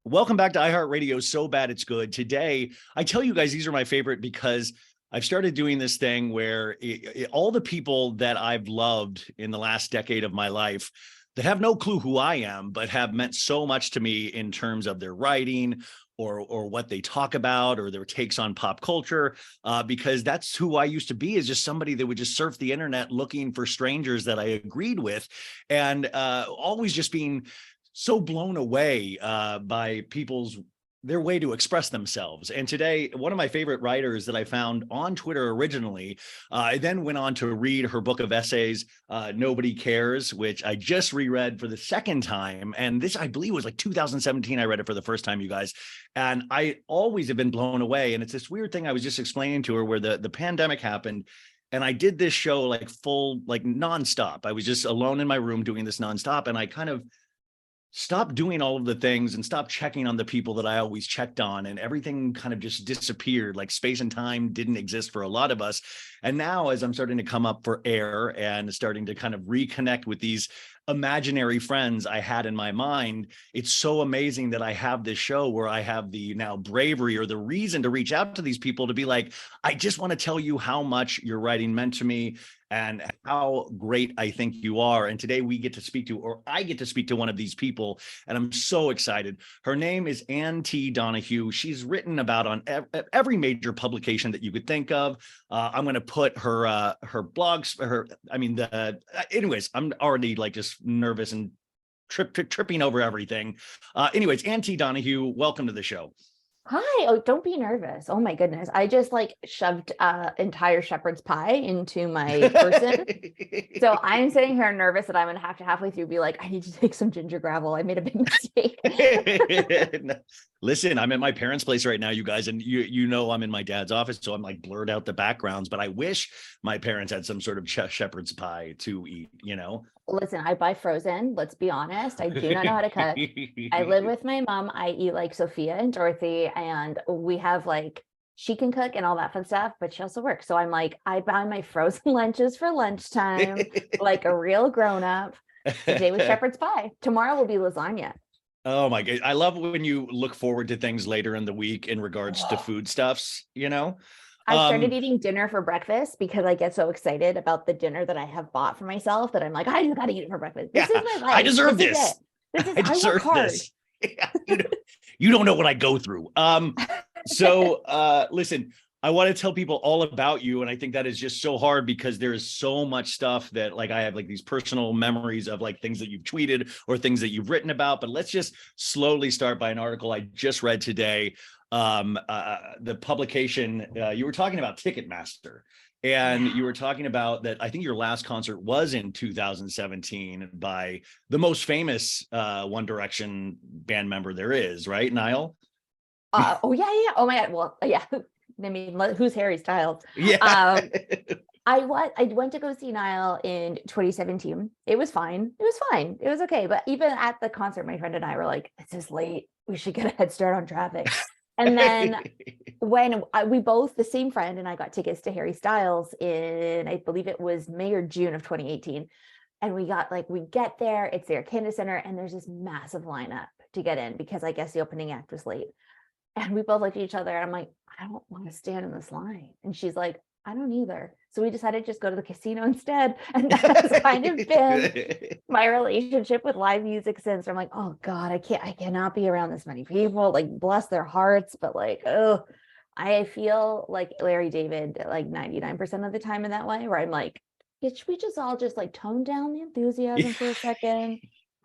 Welcome back to iHeartRadio. So bad it's good. Today, I tell you guys, these are my favorite because I've started doing this thing where all the people that I've loved in the last decade of my life that have no clue who I am, but have meant so much to me in terms of their writing or what they talk about or their takes on pop culture, because that's who I used to be, is just somebody that would just surf the internet looking for strangers that I agreed with, and always just being so blown away by their way to express themselves. And today, one of my favorite writers that I found on Twitter originally, I then went on to read her book of essays, Nobody Cares, which I just reread for the second time. And this, I believe, was like 2017. I read it for the first time, you guys. And I always have been blown away. And it's this weird thing I was just explaining to her, where the pandemic happened. And I did this show like nonstop. I was just alone in my room doing this nonstop. And I kind of stopped doing all of the things and stopped checking on the people that I always checked on, and everything kind of just disappeared. Like space and time didn't exist for a lot of us. And now, as I'm starting to come up for air and starting to kind of reconnect with these imaginary friends I had in my mind, it's so amazing that I have this show where I have the now bravery or the reason to reach out to these people to be like, I just want to tell you how much your writing meant to me and how great I think you are. And today we get to speak to, or I get to speak to, one of these people, and I'm so excited. Her name is Ann T. Donahue. She's written about on every major publication that you could think of. I'm going to put her blogs, anyways, I'm already like just nervous and tripping over everything. Anyways, Ann T. Donahue, welcome to the show. Hi. Oh, don't be nervous. Oh my goodness. I just shoved entire shepherd's pie into my person. So I'm sitting here nervous that I'm going to have to halfway through be like, I need to take some ginger gravel. I made a big mistake. Listen, I'm at my parents' place right now, you guys, and you know I'm in my dad's office, so I'm like blurred out the backgrounds, but I wish my parents had some sort of shepherd's pie to eat, you know? Listen, I buy frozen. Let's be honest. I do not know how to cook. I live with my mom. I eat like Sophia and Dorothy, and we have she can cook and all that fun stuff, but she also works. So I'm like, I buy my frozen lunches for lunchtime, like a real grown up. Today was shepherd's pie. Tomorrow will be lasagna. Oh my God. I love when you look forward to things later in the week in regards to foodstuffs, you know? I started eating dinner for breakfast because I get so excited about the dinner that I have bought for myself that I'm like, I just got to eat it for breakfast. This is my life. I deserve this. I deserve this. Yeah, you don't know what I go through. So listen, I want to tell people all about you. And I think that is just so hard because there is so much stuff that I have these personal memories of things that you've tweeted or things that you've written about. But let's just slowly start by an article I just read today. The publication, you were talking about Ticketmaster, and you were talking about that. I think your last concert was in 2017 by the most famous One Direction band member there is, right, Niall? Oh yeah. Oh my God. Well, yeah. I mean, who's Harry Styles? Yeah. I went to go see Niall in 2017. It was fine. It was okay. But even at the concert, my friend and I were like, this is late. We should get a head start on traffic. And then when we both, the same friend and I, got tickets to Harry Styles in, I believe it was May or June of 2018. And we get there, it's the Arcana Center, and there's this massive lineup to get in because I guess the opening act was late. And we both looked at each other and I'm like, I don't want to stand in this line. And she's like, I don't either. So we decided to just go to the casino instead. And that's kind of been my relationship with live music since. I'm like, oh God, I cannot be around this many people. Bless their hearts. But I feel like Larry David 99% of the time in that way, where I'm like, should we just all tone down the enthusiasm for a second?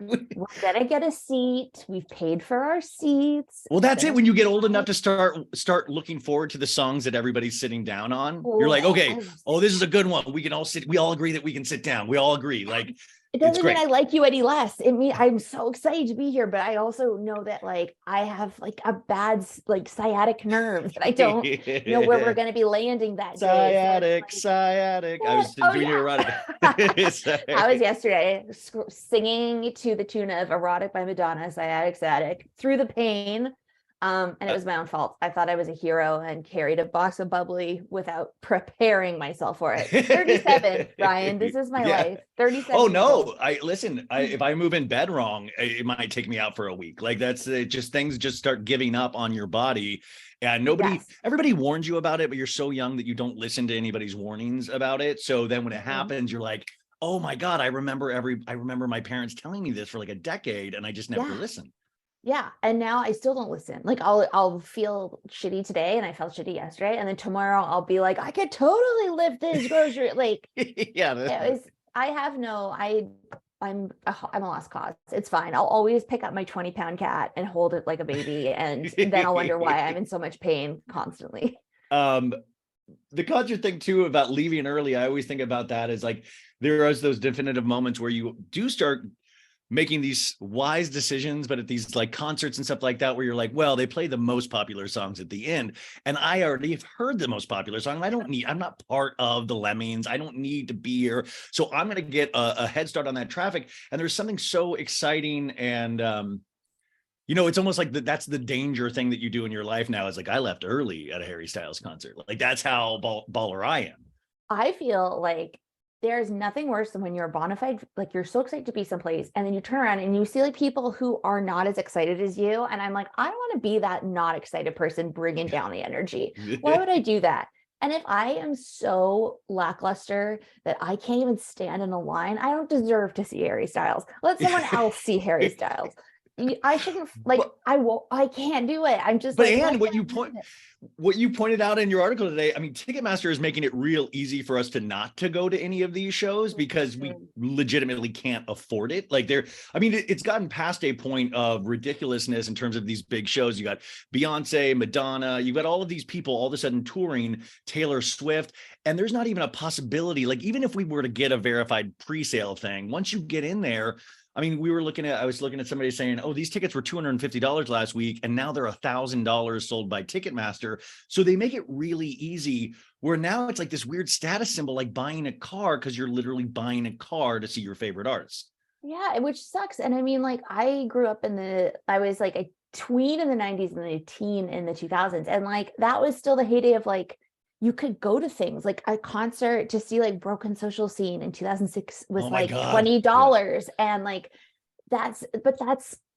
We're gonna get a seat. We've paid for our seats. Well, that's it. When you get old enough to start looking forward to the songs that everybody's sitting down on, you're like, okay, this is a good one. We can all sit. We all agree that we can sit down. We all agree. It doesn't mean I like you any less. It means I'm so excited to be here, but I also know that I have a bad sciatic nerve that I don't know where we're going to be landing that day. Sciatic. I was doing erotic. I was yesterday singing to the tune of "Erotic" by Madonna, sciatic, through the pain And it was my own fault. I thought I was a hero and carried a box of bubbly without preparing myself for it. 37, Ryan. This is my life. 37 Oh years old. no, if I move in bed wrong, it might take me out for a week. Like that's just things just start giving up on your body. And everybody warns you about it, but you're so young that you don't listen to anybody's warnings about it. So then when it happens, you're like, oh my God, I remember my parents telling me this for like a decade and I just never listened. Yeah. And now I still don't listen. Like I'll feel shitty today and I felt shitty yesterday. And then tomorrow I'll be like, I could totally lift this grocery. Like, I'm a lost cause. It's fine. I'll always pick up my 20-pound cat and hold it like a baby. And then I'll wonder why I'm in so much pain constantly. The concert thing too about leaving early, I always think about that as like, there is those definitive moments where you do start making these wise decisions, but at these like concerts and stuff like that, where you're like, well, they play the most popular songs at the end. And I already have heard the most popular song. I'm not part of the Lemmings. I don't need to be here. So I'm going to get a head start on that traffic. And there's something so exciting. And, it's almost like that's the danger thing that you do in your life now is like, I left early at a Harry Styles concert. Like that's how baller I am. I feel like there's nothing worse than when you're bona fide, like you're so excited to be someplace and then you turn around and you see like people who are not as excited as you. And I'm like, I don't want to be that not excited person bringing down the energy. Why would I do that? And if I am so lackluster that I can't even stand in a line, I don't deserve to see Harry Styles. Let someone else see Harry Styles. I shouldn't I can't do it. I'm just what you pointed out in your article today, I mean, Ticketmaster is making it real easy for us to not to go to any of these shows because we legitimately can't afford it. Like it's gotten past a point of ridiculousness in terms of these big shows. You got Beyonce, Madonna, you've got all of these people all of a sudden touring, Taylor Swift, and there's not even a possibility. Like even if we were to get a verified pre-sale thing, once you get in there, I mean, I was looking at somebody saying, oh, these tickets were $250 last week, and now they're $1,000 sold by Ticketmaster. So they make it really easy where now it's like this weird status symbol, like buying a car, because you're literally buying a car to see your favorite artist. Yeah, which sucks. And I mean, like I grew up I was like a tween in the 90s and a teen in the 2000s. And like, that was still the heyday of like, you could go to things like a concert to see like Broken Social Scene in 2006 was like $20. Yeah. And like, that's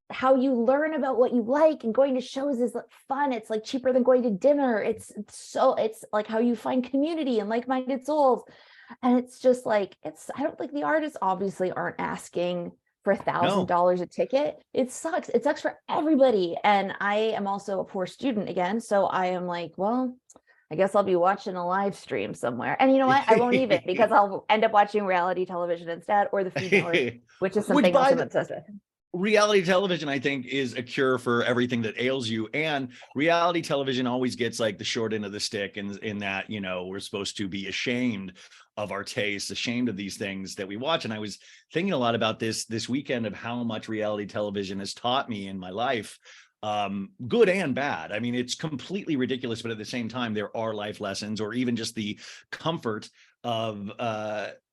how you learn about what you like, and going to shows is fun. It's like cheaper than going to dinner. It's like how you find community and like-minded souls. And it's just like, I don't think the artists obviously aren't asking for $1,000 a ticket. It sucks. It sucks for everybody. And I am also a poor student again. So I am like, well, I guess I'll be watching a live stream somewhere. And you know what? I won't even, because I'll end up watching reality television instead, or the Food Network, which is something else I'm obsessed with. Reality television, I think, is a cure for everything that ails you. And reality television always gets like the short end of the stick in that, we're supposed to be ashamed of our tastes, ashamed of these things that we watch. And I was thinking a lot about this weekend of how much reality television has taught me in my life. Good and bad. I mean, it's completely ridiculous, but at the same time, there are life lessons, or even just the comfort of,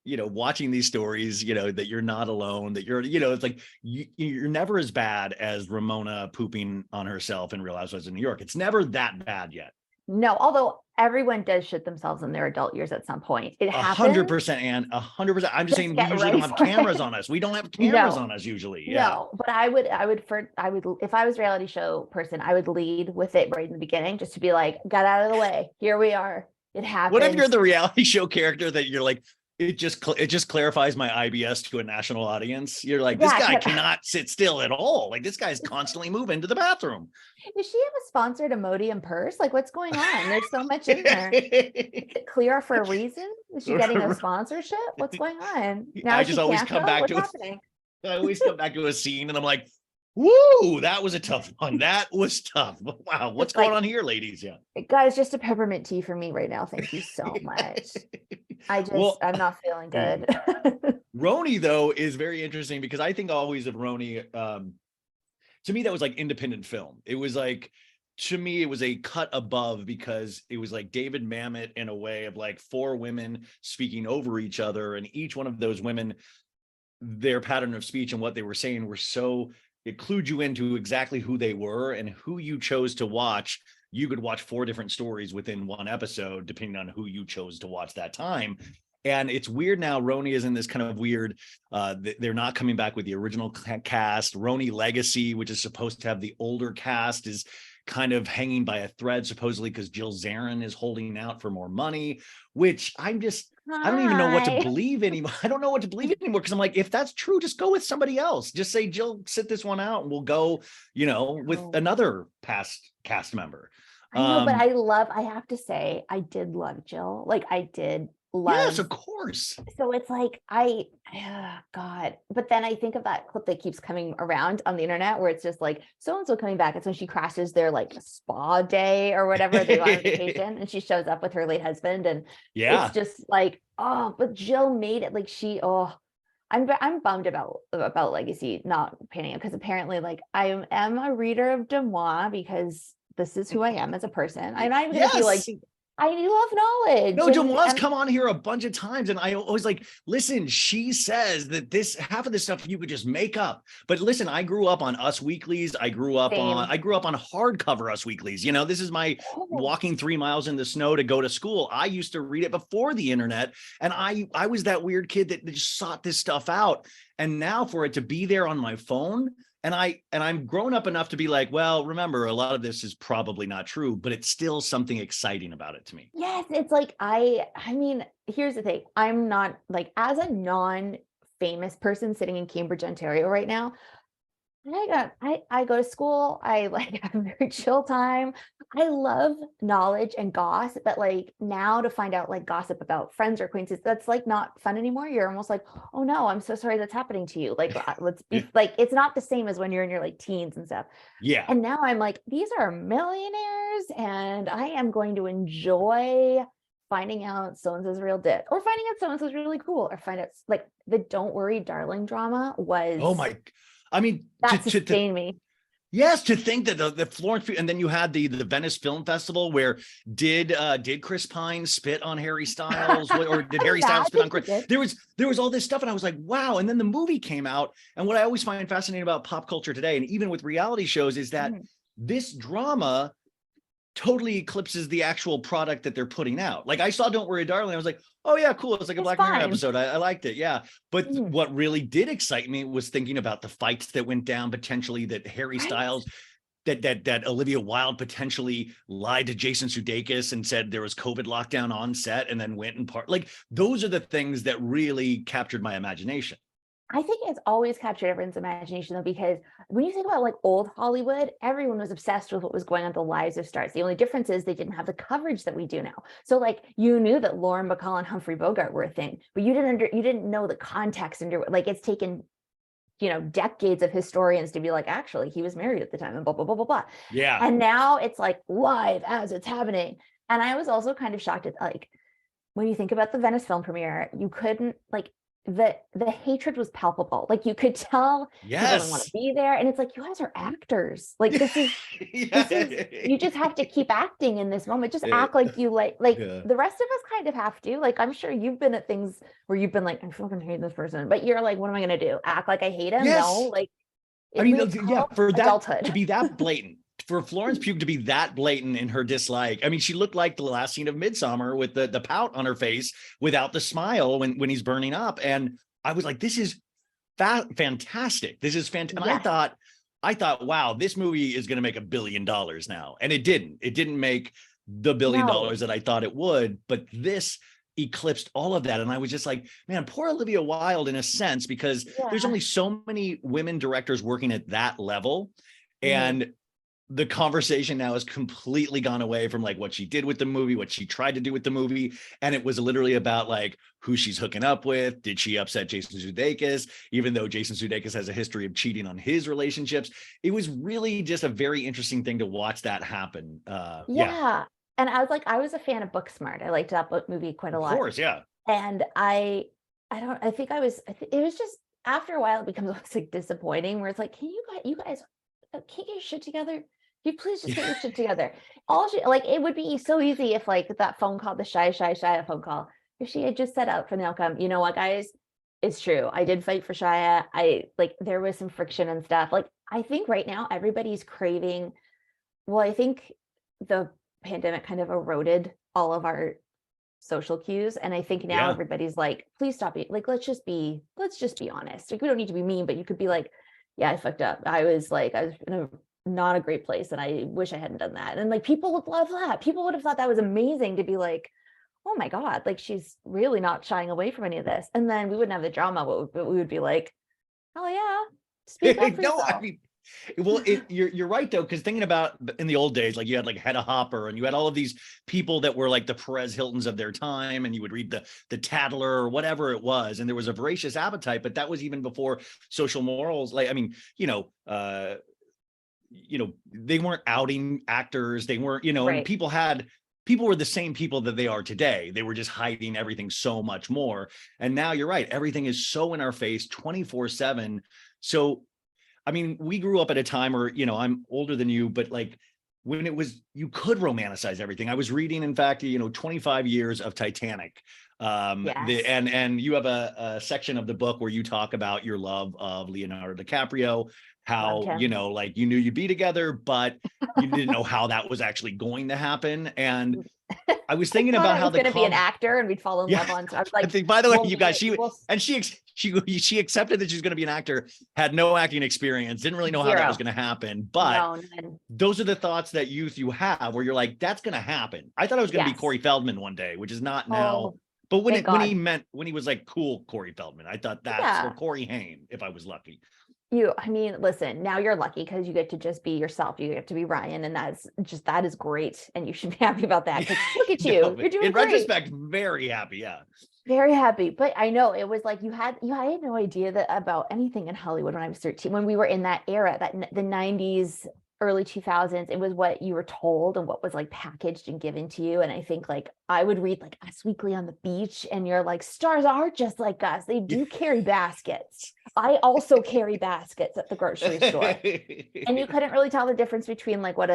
watching these stories, that you're not alone, that you're, it's like, you're never as bad as Ramona pooping on herself in Real Housewives of New York. It's never that bad yet. No, although everyone does shit themselves in their adult years at some point. It happens. 100%, and 100%. I'm just saying we usually don't have cameras on us. We don't have cameras on us usually. Yeah. No, but I would, if I was a reality show person, I would lead with it right in the beginning, just to be like, got out of the way. Here we are. It happens. What if you're the reality show character that you're like, it just clarifies my IBS to a national audience? You're like, this guy cannot sit still at all. Like, this guy's constantly moving to the bathroom. Does she have a sponsored Imodium purse? Like, what's going on? There's so much in there. Is it clear for a reason? Is she getting a sponsorship? What's going on? Now I always come back to a scene and I'm like, woo, that was a tough one. That was tough. Wow, what's going on here, ladies? Yeah. Guys, just a peppermint tea for me right now. Thank you so much. I'm not feeling good. Roni, though, is very interesting because I think always of Roni, to me, that was like independent film. It was like, to me, it was a cut above because it was like David Mamet in a way of like 4 women speaking over each other. And each one of those women, their pattern of speech and what they were saying were so it clued you into exactly who they were and who you chose to watch. You could watch 4 different stories within one episode, depending on who you chose to watch that time. And it's weird now. Roni is in this kind of weird, they're not coming back with the original cast. Roni Legacy, which is supposed to have the older cast, is kind of hanging by a thread, supposedly because Jill Zarin is holding out for more money, which I don't even know what to Hi. believe anymore. I don't know what to believe anymore, because I'm like, if that's true, just go with somebody else. Just say, Jill, sit this one out, and we'll go, with Oh, another past cast member. I know, but I have to say, I did love Jill. Like I did Yes, love. of course. So it's like God. But then I think of that clip that keeps coming around on the internet where it's just like so and so coming back. It's when she crashes their like spa day or whatever, they go on vacation, and she shows up with her late husband, and it's Yeah. just like, oh, but Jill made it. Like I'm bummed about Legacy not panning out, because apparently like I am a reader of Demois because this is who I am as a person. I'm not even gonna be like, Yes. I love knowledge, No, Demois and come on here a bunch of times, and I always like, listen, she says that this half of this stuff you could just make up. But listen, I grew up on Us Weeklies. I grew up on same. hardcover Us Weeklies. This is my Oh, walking 3 miles in the snow to go to school. I used to read it before the internet, and I was that weird kid that just sought this stuff out. And now for it to be there on my phone, I'm grown up enough to be like, well, remember, a lot of this is probably not true, but it's still something exciting about it to me. yes, it's like I mean, here's the thing. I'm not like, as a non-famous person sitting in Cambridge, Ontario right now, I go to school, I like have a very chill time. I love knowledge and gossip, but like now to find out like gossip about friends or acquaintances, that's like not fun anymore. You're almost like, oh no, I'm so sorry that's happening to you. Like let's be like, it's not the same as when you're in your like teens and stuff. Yeah. And now I'm like, these are millionaires, and I am going to enjoy finding out so and so's real dick, or finding out so and so's really cool, or find out like the Don't Worry Darling drama Oh was, my, I mean, that sustained me. yes, to think that the Florence, and then you had the Venice Film Festival, where did Chris Pine spit on Harry Styles, or did Harry Yeah, Styles I spit on think he Chris? did. There was all this stuff, and I was like, wow. And then the movie came out, and what I always find fascinating about pop culture today, and even with reality shows, is that Mhm. this drama totally eclipses the actual product that they're putting out. Like I saw Don't Worry Darling, I was like, oh yeah, cool, it's like a It's Black Mirror fine. episode. I liked it, yeah. But Mhm. what really did excite me was thinking about the fights that went down, potentially, that Harry Right? Styles, that Olivia Wilde potentially lied to Jason Sudeikis and said there was COVID lockdown on set, and then went and like, those are the things that really captured my imagination. I think it's always captured everyone's imagination though, because when you think about like old Hollywood, everyone was obsessed with what was going on in the lives of stars. The only difference is they didn't have the coverage that we do now. So like you knew that Lauren Bacall and Humphrey Bogart were a thing, but you didn't know the context under, like it's taken, decades of historians to be like, actually, he was married at the time and blah, blah, blah, blah, blah. Yeah. And now it's like live as it's happening. And I was also kind of shocked at like, when you think about the Venice film premiere, you couldn't like, the hatred was palpable. Like you could tell people didn't want to Yes. be there. And it's like, you guys are actors. Like this is you just have to keep acting in this moment. Just Yeah. act like you like Yeah. the rest of us kind of have to. Like I'm sure you've been at things where you've been like, I fucking hate this person, but you're like, what am I gonna do? Act like I hate him? No, Yes. like I mean, it's yeah, called for that to adulthood. be that blatant, for Florence Pugh to be that blatant in her dislike. I mean, she looked like the last scene of Midsummer with the pout on her face without the smile when he's burning up. And I was like, this is fantastic. This is fantastic. And Yes. I thought, wow, this movie is going to make $1 billion now. And it didn't. It didn't make the $1 billion No. that I thought it would. But this eclipsed all of that. And I was just like, man, poor Olivia Wilde in a sense, because there's Yeah. only so many women directors working at that level. Mhm. And the conversation now has completely gone away from like what she did with the movie, what she tried to do with the movie. And it was literally about like who she's hooking up with. Did she upset Jason Sudeikis, even though Jason Sudeikis has a history of cheating on his relationships? It was really just a very interesting thing to watch that happen. Yeah, Yeah. And I was a fan of Booksmart. I liked that book movie quite a of lot. course. Yeah. And I think it was just, after a while it becomes almost like disappointing where it's like, can you guys can't get your shit together? Can you please just get your shit together? Like it would be so easy if like that phone call, the shy phone call, if she had just set out for the outcome, you know what, guys, It's true. I did fight for Shia. There was some friction and stuff. Like, I think right now everybody's craving. Well, I think the pandemic kind of eroded all of our social cues. And I think now Yeah. everybody's like, please stop it. Like, let's just be honest. Like, we don't need to be mean, but you could be like, yeah, I fucked up. I was in a not a great place and I wish I hadn't done that. And like, people would love that. People would have thought that was amazing to be like, oh my God, like she's really not shying away from any of this. And then we wouldn't have the drama, but we would be like, oh yeah, speak up for No, I yourself. mean, well, you're right though, because thinking about in the old days, like you had like Hedda Hopper, and you had all of these people that were like the Perez Hiltons of their time, and you would read the Tattler or whatever it was, and there was a voracious appetite, but that was even before social morals. Like, I mean, they weren't outing actors, they weren't, and Right. people were the same people that they are today. They were just hiding everything so much more. And now you're right, everything is so in our face 24/7. So I mean, we grew up at a time where, I'm older than you, but like when you could romanticize everything. I was reading, in fact, 25 years of Titanic. Yes. And you have a section of the book where you talk about your love of Leonardo DiCaprio, Loved how, him. like you knew you'd be together, but you didn't know how that was actually going to happen. And I was I thinking thought about I how was going to be an actor and we'd fall in yeah, love on. So I was I like, think, by the way, we'll you meet guys, it. We'll she accepted that she's going to be an actor, had no acting experience, didn't really know how that was zero. going to happen. But No, none. those are the thoughts that you have where you're like, that's going to happen. I thought I was going to be Yes. Corey Feldman one day, which is not now. Oh, But thank God. when he was like cool Corey Feldman, I thought that's, or Yeah. Corey Haim, if I was lucky. I mean, listen, now you're lucky because you get to just be yourself. You get to be Ryan, and that is great. And you should be happy about that because look at No, you. but You're doing in great. retrospect, very happy. Yeah. Very happy. But I know it was like I had no idea that about anything in Hollywood when I was 13, when we were in that era, the 90s, early 2000s. It was what you were told and what was like packaged and given to you. And I think like I would read like Us Weekly on the beach, and you're like, stars are just like us. They do carry baskets. I also carry baskets at the grocery store. And you couldn't really tell the difference between like what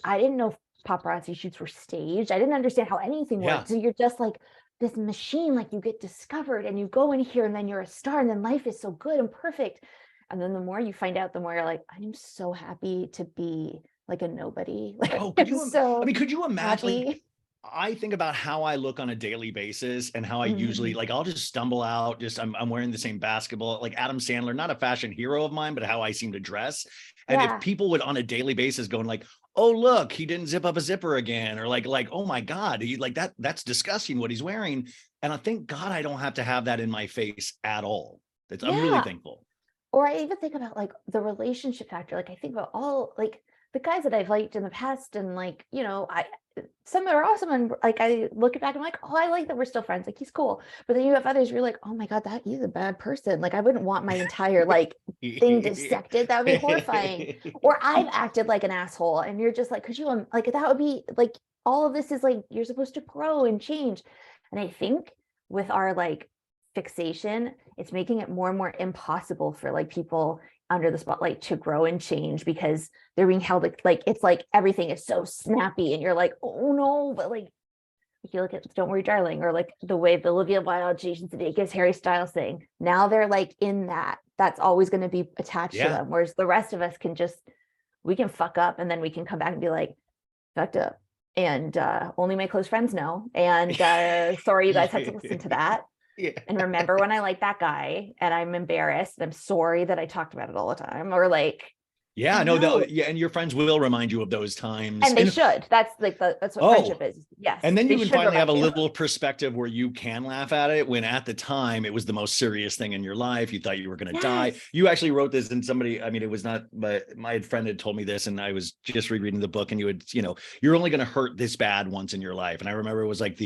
I didn't know if paparazzi shoots were staged. I didn't understand how anything Yeah. worked. So you're just like this machine, like you get discovered and you go in here and then you're a star and then life is so good and perfect. And then the more you find out, the more you're like, I'm so happy to be like a nobody. Like Oh, I'm so could you imagine? Like, happy. I think about how I look on a daily basis and how I usually Mhm. like, I'll just stumble out. I'm wearing the same basketball, like Adam Sandler, not a fashion hero of mine, but how I seem to dress. And if Yeah. people would on a daily basis going like, oh, look, he didn't zip up a zipper again. Or like, oh my God, he like that's disgusting what he's wearing. And I thank God I don't have to have that in my face at all. I'm really Yeah. thankful. Or I even think about like the relationship factor. Like I think about all like the guys that I've liked in the past, and like, some are awesome. And like I look back, I'm like, oh, I like that we're still friends. Like he's cool. But then you have others where you're like, oh my God, that he's a bad person. Like I wouldn't want my entire like thing dissected. That would be horrifying. Or I've acted like an asshole. And you're just like, could you like that would be like all of this is like you're supposed to grow and change. And I think with our like fixation, it's making it more and more impossible for like people under the spotlight to grow and change because they're being held like it's like everything is so snappy and you're like, oh no. But like if you look at Don't Worry Darling, or like the way the Olivia Wilde Jason today gives Harry Styles thing, now they're like in that's always going to be attached to Yeah. them, whereas the rest of us we can fuck up and then we can come back and be like, fucked up, and only my close friends know, and sorry you guys had to listen to that. Yeah. And remember when I liked that guy and I'm embarrassed. I'm sorry that I talked about it all the time. Or like, Yeah, no, no. yeah, and your friends will remind you of those times. And they should. That's like that's what Oh, friendship is. Yes. and then They you can should finally have remind a you. little perspective where you can laugh at it when at the time it was the most serious thing in your life. You thought you were going to die. Yes. You actually wrote this, and somebody, I mean, it was not, but my friend had told me this, and I was just rereading the book, and you're only going to hurt this bad once in your life. And I remember it was like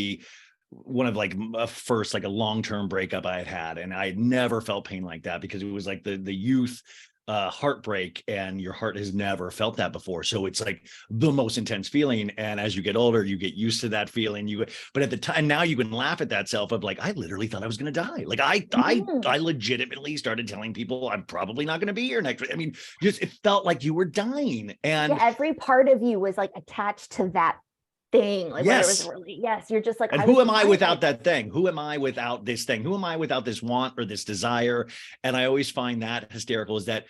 one of like a first like a long-term breakup I had, and I had never felt pain like that because it was like the youth heartbreak, and your heart has never felt that before. So it's like the most intense feeling. And as you get older, you get used to that feeling. But at the time, now you can laugh at that self of like, I literally thought I was going to die. Like I legitimately started telling people I'm probably not going to be here next week. I mean, just it felt like you were dying. And Yeah, every part of you was like attached to that thing. Like whether it was Yes. really, yes, you're just like, And I was who am I fine. without that thing? Who am I without this thing? Who am I without this want or this desire? And I always find that hysterical, is that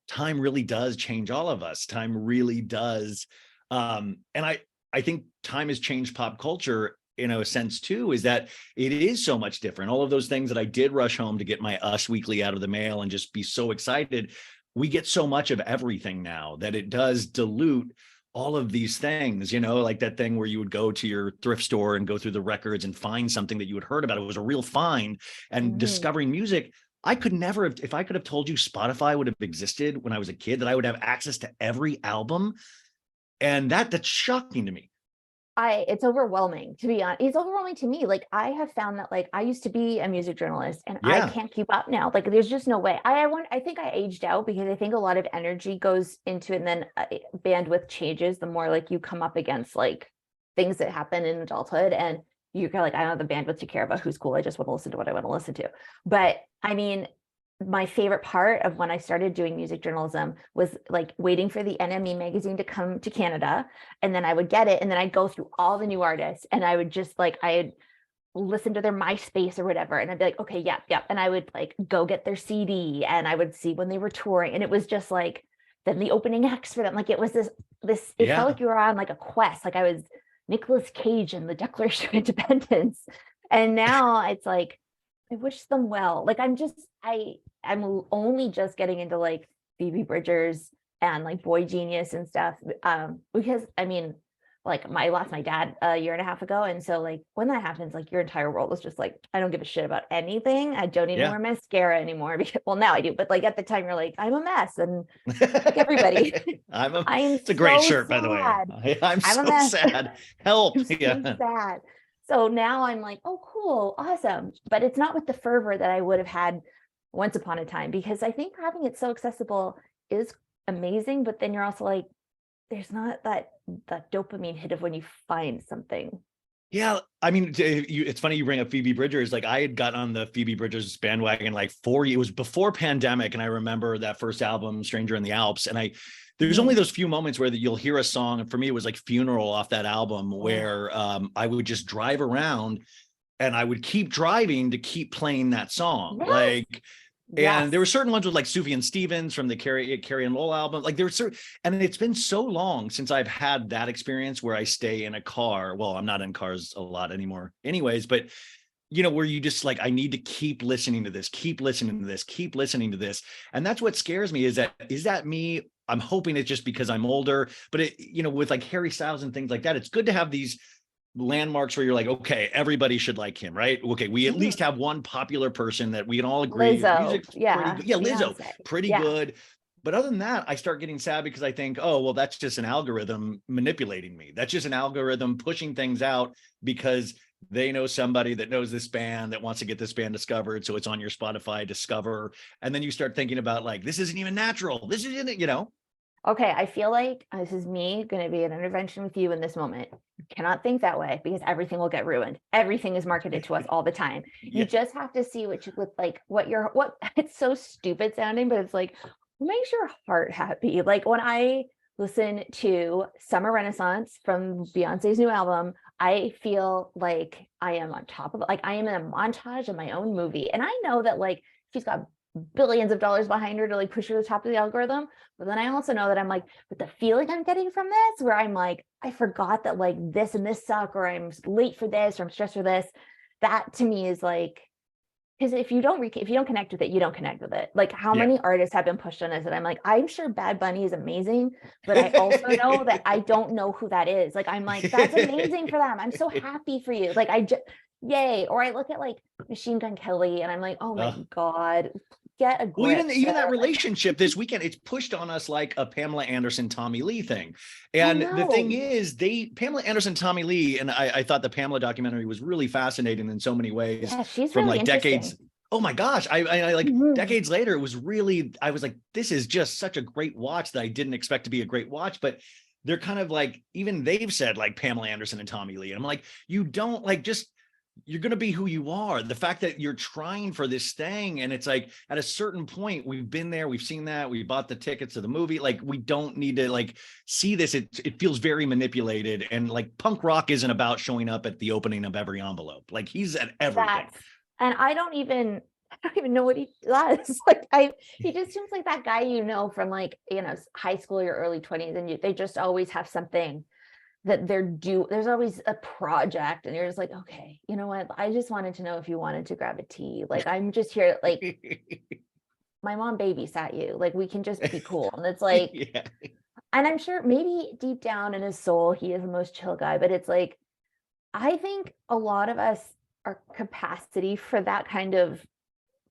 time really does change all of us. Time really does. And I think time has changed pop culture in a sense too, is that it is so much different. All of those things that I did rush home to get my Us Weekly out of the mail and just be so excited. We get so much of everything now that it does dilute all of these things, like that thing where you would go to your thrift store and go through the records and find something that you had heard about. It was a real find. And discovering music, I could never have, if I could have told you Spotify would have existed when I was a kid, that I would have access to every album. And that's shocking to me. It's overwhelming, to be honest. It's overwhelming to me. Like I have found that like I used to be a music journalist and I can't keep up now. Like there's just no way. I think I aged out because I think a lot of energy goes into it, and then bandwidth changes the more like you come up against like things that happen in adulthood, and you're kind of like, I don't have the bandwidth to care about who's cool. I just want to listen to what I want to listen to. But I mean, my favorite part of when I started doing music journalism was like waiting for the NME magazine to come to Canada. And then I would get it. And then I'd go through all the new artists and I would just like, I'd listen to their MySpace or whatever. And I'd be like, okay, yep. And I would like go get their CD and I would see when they were touring. And it was just like, then the opening acts for them. Like it was this, it felt like you were on like a quest. Like I was Nicolas Cage in the Declaration of Independence. And now it's like, I wish them well. Like I'm only just getting into like Phoebe Bridgers and like Boy Genius and stuff. Because I mean, like I lost my dad a year and a half ago. And so like when that happens, like your entire world is just like, I don't give a shit about anything. I don't even wear mascara anymore because, well, now I do, but like at the time you're like, I'm a mess. And like everybody, it's a great shirt, by the way. I'm so sad. Help. I'm so sad. So now I'm like, oh, cool, awesome. But it's not with the fervor that I would have had once upon a time, because I think having it so accessible is amazing. But then you're also like, there's not that dopamine hit of when you find something. Yeah, I mean, it's funny you bring up Phoebe Bridgers. Like I had got on the Phoebe Bridgers bandwagon like it was before pandemic, and I remember that first album, Stranger in the Alps, and there's only those few moments where you'll hear a song, and for me it was like Funeral off that album, where I would just drive around and I would keep driving to keep playing that song. And there were certain ones with like Sufjan Stevens from the Carrie and Lowell album. Like there were certain, and it's been so long since I've had that experience where I stay in a car. Well, I'm not in cars a lot anymore anyways, but where you just like, I need to keep listening to this, keep listening to this, keep listening to this. And that's what scares me, is that me? I'm hoping it's just because I'm older, but with like Harry Styles and things like that, it's good to have these landmarks where you're like, okay, everybody should like him, right? Okay, we at least have one popular person that we can all agree. Lizzo, Lizzo, pretty good. But other than that, I start getting sad because I think, oh, well, that's just an algorithm manipulating me. That's just an algorithm pushing things out because they know somebody that knows this band that wants to get this band discovered. So it's on your Spotify Discover. And then you start thinking about like, this isn't even natural. This isn't, Okay, I feel like this is me going to be an intervention with you in this moment. You cannot think that way because everything will get ruined. Everything is marketed to us all the time. You just have to see what it's so stupid sounding, but it's like, what makes your heart happy? Like when I listen to Summer Renaissance from Beyonce's new album, I feel like I am on top of it. Like I am in a montage of my own movie. And I know that like she's got billions of dollars behind her to like push her to the top of the algorithm. But then I also know that I'm like, but the feeling I'm getting from this, where I'm like, I forgot that like this and this suck, or I'm late for this, or I'm stressed for this. That to me is like, because if you don't connect with it, you don't connect with it. Like how many artists have been pushed on this, and I'm like, I'm sure Bad Bunny is amazing, but I also know that I don't know who that is. Like I'm like, that's amazing for them. I'm so happy for you. Like yay. Or I look at like Machine Gun Kelly and I'm like, oh my God, get a grip. Well, even that relationship this weekend, it's pushed on us like a Pamela Anderson, Tommy Lee thing. And the thing is, Pamela Anderson, Tommy Lee, and I thought the Pamela documentary was really fascinating in so many ways. Yeah, she's from really like decades. Oh my gosh. I like decades later, it was really, I was like, this is just such a great watch that I didn't expect to be a great watch. But they're kind of like, even they've said like Pamela Anderson and Tommy Lee. And I'm like, you don't like, just you're going to be who you are. The fact that you're trying for this thing, and it's like at a certain point, we've been there, we've seen that, we bought the tickets to the movie. Like, we don't need to like see this. It feels very manipulated, and like punk rock isn't about showing up at the opening of every envelope. Like, he's at everything. And I don't even know what he does. Like, he just seems like that guy, from like, high school or early 20s, and they just always have something that there's always a project, and you're just like, okay, you know what? I just wanted to know if you wanted to grab a tea. Like, I'm just here, like, my mom babysat you. Like, we can just be cool. And it's like, Yeah. And I'm sure maybe deep down in his soul, he is the most chill guy, but it's like, I think a lot of us, our capacity for that kind of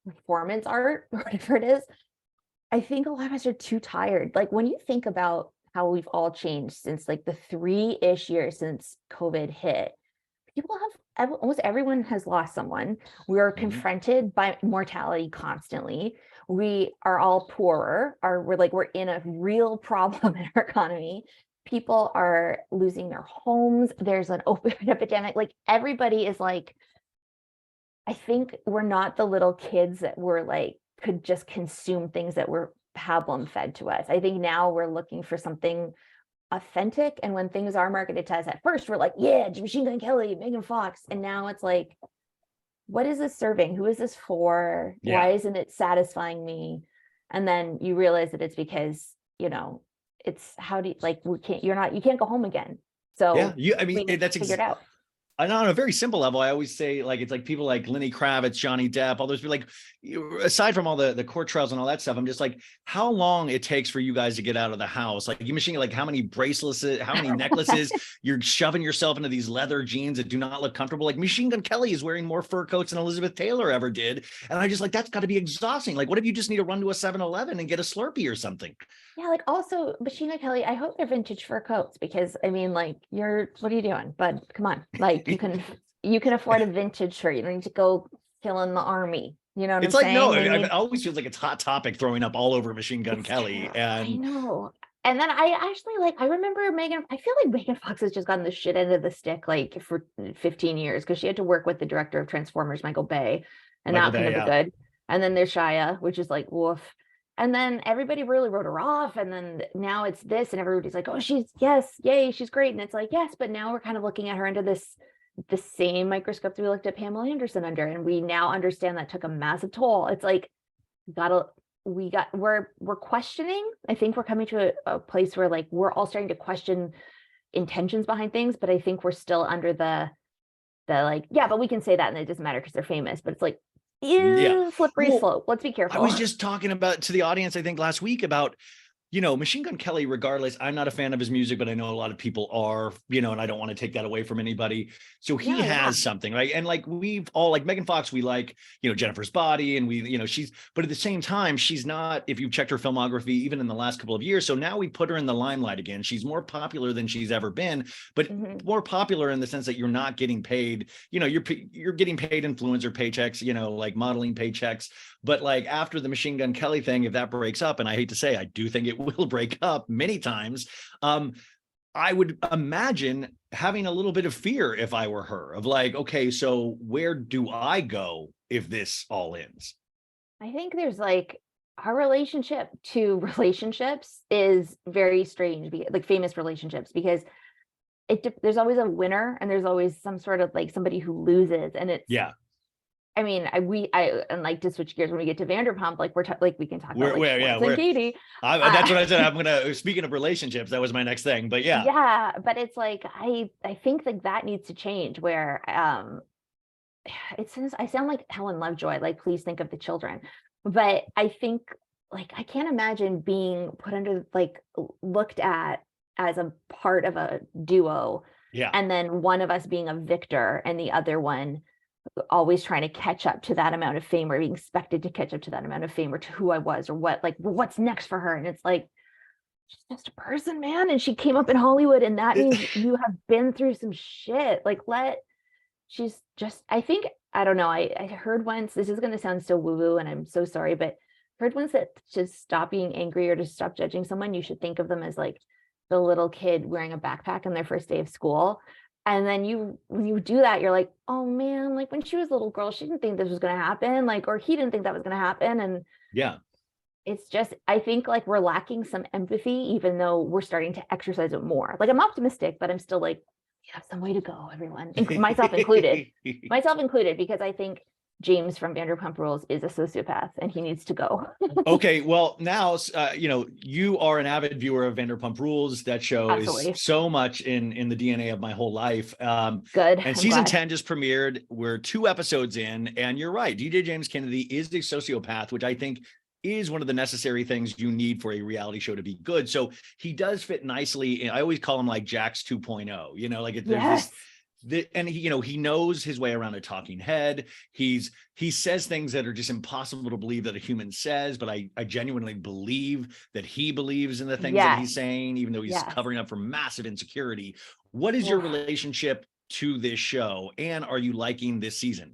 performance art, or whatever it is, I think a lot of us are too tired. Like, when you think about how we've all changed since like the 3-ish years since COVID hit, almost everyone has lost someone. We're confronted by mortality constantly. We are all poorer, we're in a real problem in our economy. People are losing their homes. There's an opioid epidemic. Like, everybody is like, I think we're not the little kids that were like, could just consume things that were pablum fed to us. I think now we're looking for something authentic. And when things are marketed to us, at first we're like, yeah, Machine Gun Kelly, Megan Fox. And now it's like, what is this serving? Who is this for? Yeah. Why isn't it satisfying me? And then you realize that it's because, it's how do you, like, you can't go home again. So yeah, that's figured out. And on a very simple level, I always say, like, it's like people like Lenny Kravitz, Johnny Depp, all those people, like, aside from all the court trials and all that stuff, I'm just like, how long it takes for you guys to get out of the house? Like, you machine, like, how many bracelets, how many necklaces you're shoving yourself into these leather jeans that do not look comfortable. Like, Machine Gun Kelly is wearing more fur coats than Elizabeth Taylor ever did. And I just like, that's got to be exhausting. Like, what if you just need to run to a 7-Eleven and get a Slurpee or something? Yeah, like, also Machine Gun Kelly, I hope they're vintage fur coats, because I mean, like, what are you doing? But come on, like, you can afford a vintage shirt. You don't need to go kill in the army. You know what it's I'm like, saying? no, it always feels like it's Hot Topic throwing up all over Machine Gun Kelly. True. And I know. And then I actually, like, I remember I feel like Megan Fox has just gotten the shit end of the stick, like, for 15 years, because she had to work with the director of Transformers, Michael Bay, and that couldn't be good. And then there's Shia, which is like, woof. And then everybody really wrote her off. And then now it's this, and everybody's like, oh, yay, she's great. And it's like, yes, but now we're kind of looking at her under the same microscope that we looked at Pamela Anderson under. And we now understand that took a massive toll. It's like, we're questioning. I think we're coming to a place where, like, we're all starting to question intentions behind things, but I think we're still under the like, yeah, but we can say that and it doesn't matter because they're famous. But it's like, slippery slope. Let's be careful. I was just talking about to the audience, I think last week, about, Machine Gun Kelly, regardless, I'm not a fan of his music, but I know a lot of people are, and I don't want to take that away from anybody. So he has something, right? And like, we've all, like Megan Fox, we like, Jennifer's Body, and we, but at the same time, she's not, if you've checked her filmography, even in the last couple of years. So now we put her in the limelight again. She's more popular than she's ever been, but more popular in the sense that you're not getting paid, you're getting paid influencer paychecks, like modeling paychecks. But like, after the Machine Gun Kelly thing, if that breaks up, and I hate to say, I do think it will break up many times, I would imagine having a little bit of fear if I were her, of like, okay, so where do I go if this all ends? I think there's like, our relationship to relationships is very strange, like famous relationships, because there's always a winner and there's always some sort of like somebody who loses, and it's I mean, and like, to switch gears, when we get to Vanderpump, like, we can talk about like Katie. That's what I said. Speaking of relationships, that was my next thing, but yeah, but it's like, I think like that needs to change, where it says, I sound like Helen Lovejoy, like, please think of the children. But I think, like, I can't imagine being put under, like, looked at as a part of a duo, and then one of us being a victor and the other one always trying to catch up to that amount of fame, or being expected to catch up to that amount of fame, or to who I was, or what, like, what's next for her. And it's like, she's just a person, man. And she came up in Hollywood, and that means you have been through some shit. Like, she's just, I think, I don't know. I heard once, this is going to sound so woo-woo, and I'm so sorry, but heard once that to stop being angry or to stop judging someone, you should think of them as like the little kid wearing a backpack on their first day of school. And then when you do that, you're like, oh man, like when she was a little girl, she didn't think this was going to happen. Like, or he didn't think that was going to happen. And Yeah. it's just, I think like we're lacking some empathy, even though we're starting to exercise it more. Like I'm optimistic, but I'm still like, you have some way to go, everyone, myself included, because I think James from Vanderpump Rules is a sociopath and he needs to go. Okay, well now, you are an avid viewer of Vanderpump Rules. That show Absolutely. is so much in the DNA of my whole life. Good. And I'm season glad. 10 just premiered. We're 2 episodes in, and you're right. DJ James Kennedy is a sociopath, which I think is one of the necessary things you need for a reality show to be good. So he does fit nicely. I always call him like Jax 2.0, like there's Yes. and he knows his way around a talking head. He says things that are just impossible to believe that a human says, but I genuinely believe that he believes in the things that he's saying, even though he's covering up for massive insecurity. What is your relationship to this show, and are you liking this season?